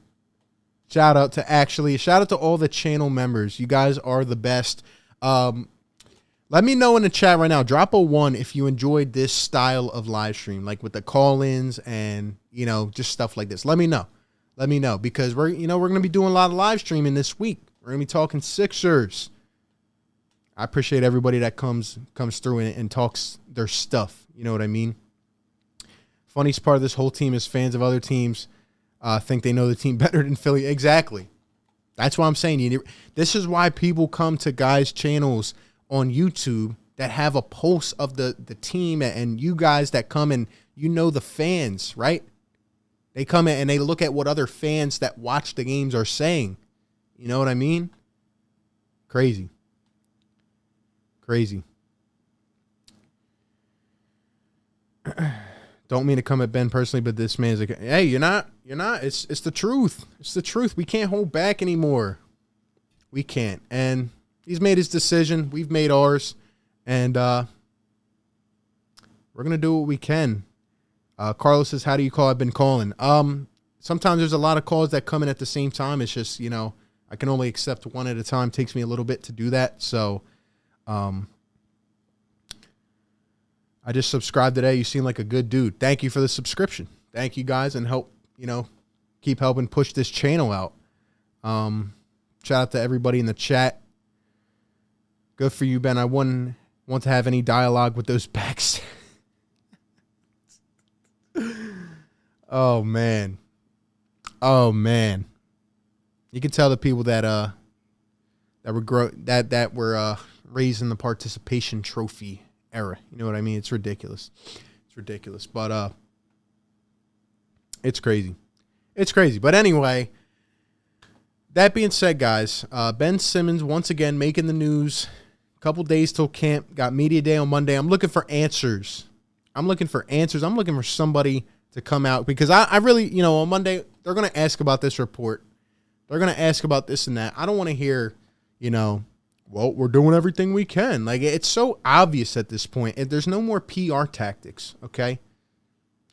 Shout out to Actually. Shout out to all the channel members. You guys are the best. Let me know in the chat right now. Drop a 1 if you enjoyed this style of live stream, like with the call-ins and, you know, just stuff like this. Let me know. Let me know, because we're going to be doing a lot of live streaming this week. We're going to be talking Sixers. I appreciate everybody that comes through and talks their stuff. You know what I mean? Funniest part of this whole team is fans of other teams think they know the team better than Philly. Exactly. That's why I'm saying this is why people come to guys' channels on YouTube that have a pulse of the team, and you guys that come and you know the fans, right? They come in and they look at what other fans that watch the games are saying. You know what I mean? Crazy. Crazy. Don't mean to come at Ben personally, but this man's like, hey, you're not. It's the truth. It's the truth. We can't hold back anymore. We can't. And he's made his decision. We've made ours. And we're going to do what we can. Carlos says, how do you call? I've been calling. Sometimes there's a lot of calls that come in at the same time. It's just, I can only accept one at a time. It takes me a little bit to do that. So, I just subscribed today. You seem like a good dude. Thank you for the subscription. Thank you guys, and help, keep helping push this channel out. Shout out to everybody in the chat. Good for you, Ben. I wouldn't want to have any dialogue with those backs. Oh man. You can tell the people that were raised in the participation trophy era. You know what I mean? It's ridiculous. It's ridiculous. But it's crazy. It's crazy. But anyway, that being said, guys, Ben Simmons once again making the news. A couple days till camp. Got media day on Monday. I'm looking for answers. I'm looking for somebody to come out, because I really, on Monday, they're going to ask about this report. They're going to ask about this and that. I don't want to hear, well, we're doing everything we can. Like, it's so obvious at this point. There's no more PR tactics, okay?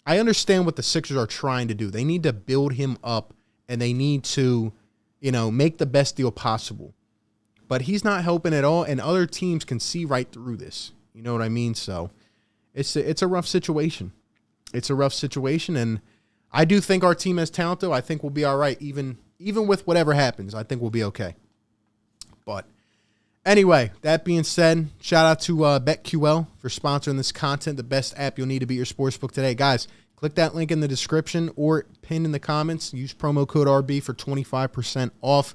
I understand what the Sixers are trying to do. They need to build him up, and they need to, make the best deal possible. But he's not helping at all, and other teams can see right through this. You know what I mean? So it's a rough situation. It's a rough situation, and I do think our team has talent, though. I think we'll be all right, even with whatever happens. I think we'll be okay. But anyway, that being said, shout out to BetQL for sponsoring this content, the best app you'll need to beat your sportsbook today. Guys, click that link in the description or pinned in the comments. Use promo code RB for 25% off.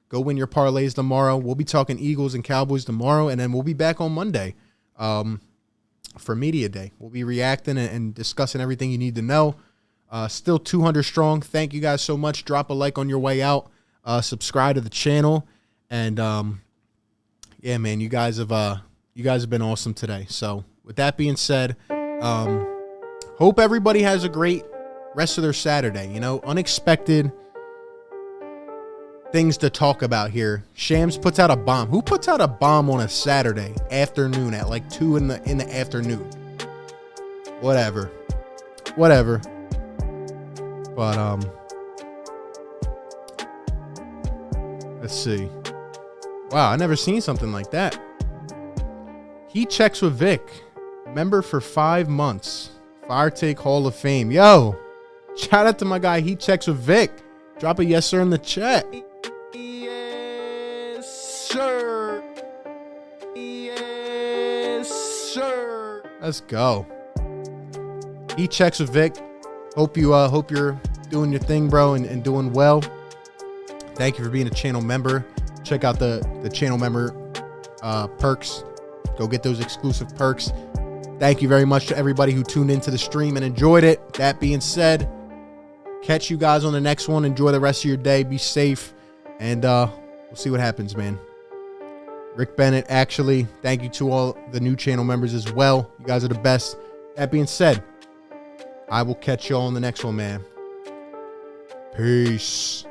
Go win your parlays tomorrow. We'll be talking Eagles and Cowboys tomorrow, and then we'll be back on Monday for Media Day. We'll be reacting and discussing everything you need to know. Still 200 strong. Thank you guys so much. Drop a like on your way out. Subscribe to the channel. And, yeah, man, you guys have been awesome today. So with that being said, hope everybody has a great rest of their Saturday. You know, unexpected things to talk about here. Shams puts out a bomb. Who puts out a bomb on a Saturday afternoon at like 2 in the afternoon? Whatever. But let's see. Wow, I never seen something like that. He checks with Vic, member for 5 months. Fire Take Hall of Fame. Yo, shout out to my guy. He checks with Vic. Drop a yes sir in the chat. Yes, sir. Yes, sir. Let's go. He checks with Vic. Hope you're doing your thing, bro, and doing well. Thank you for being a channel member. Check out the channel member perks. Go get those exclusive perks. Thank you very much to everybody who tuned into the stream and enjoyed it. That being said, catch you guys on the next one. Enjoy the rest of your day. Be safe. And we'll see what happens, man. Rick Bennett, actually, thank you to all the new channel members as well. You guys are the best. That being said, I will catch you all on the next one, man. Peace.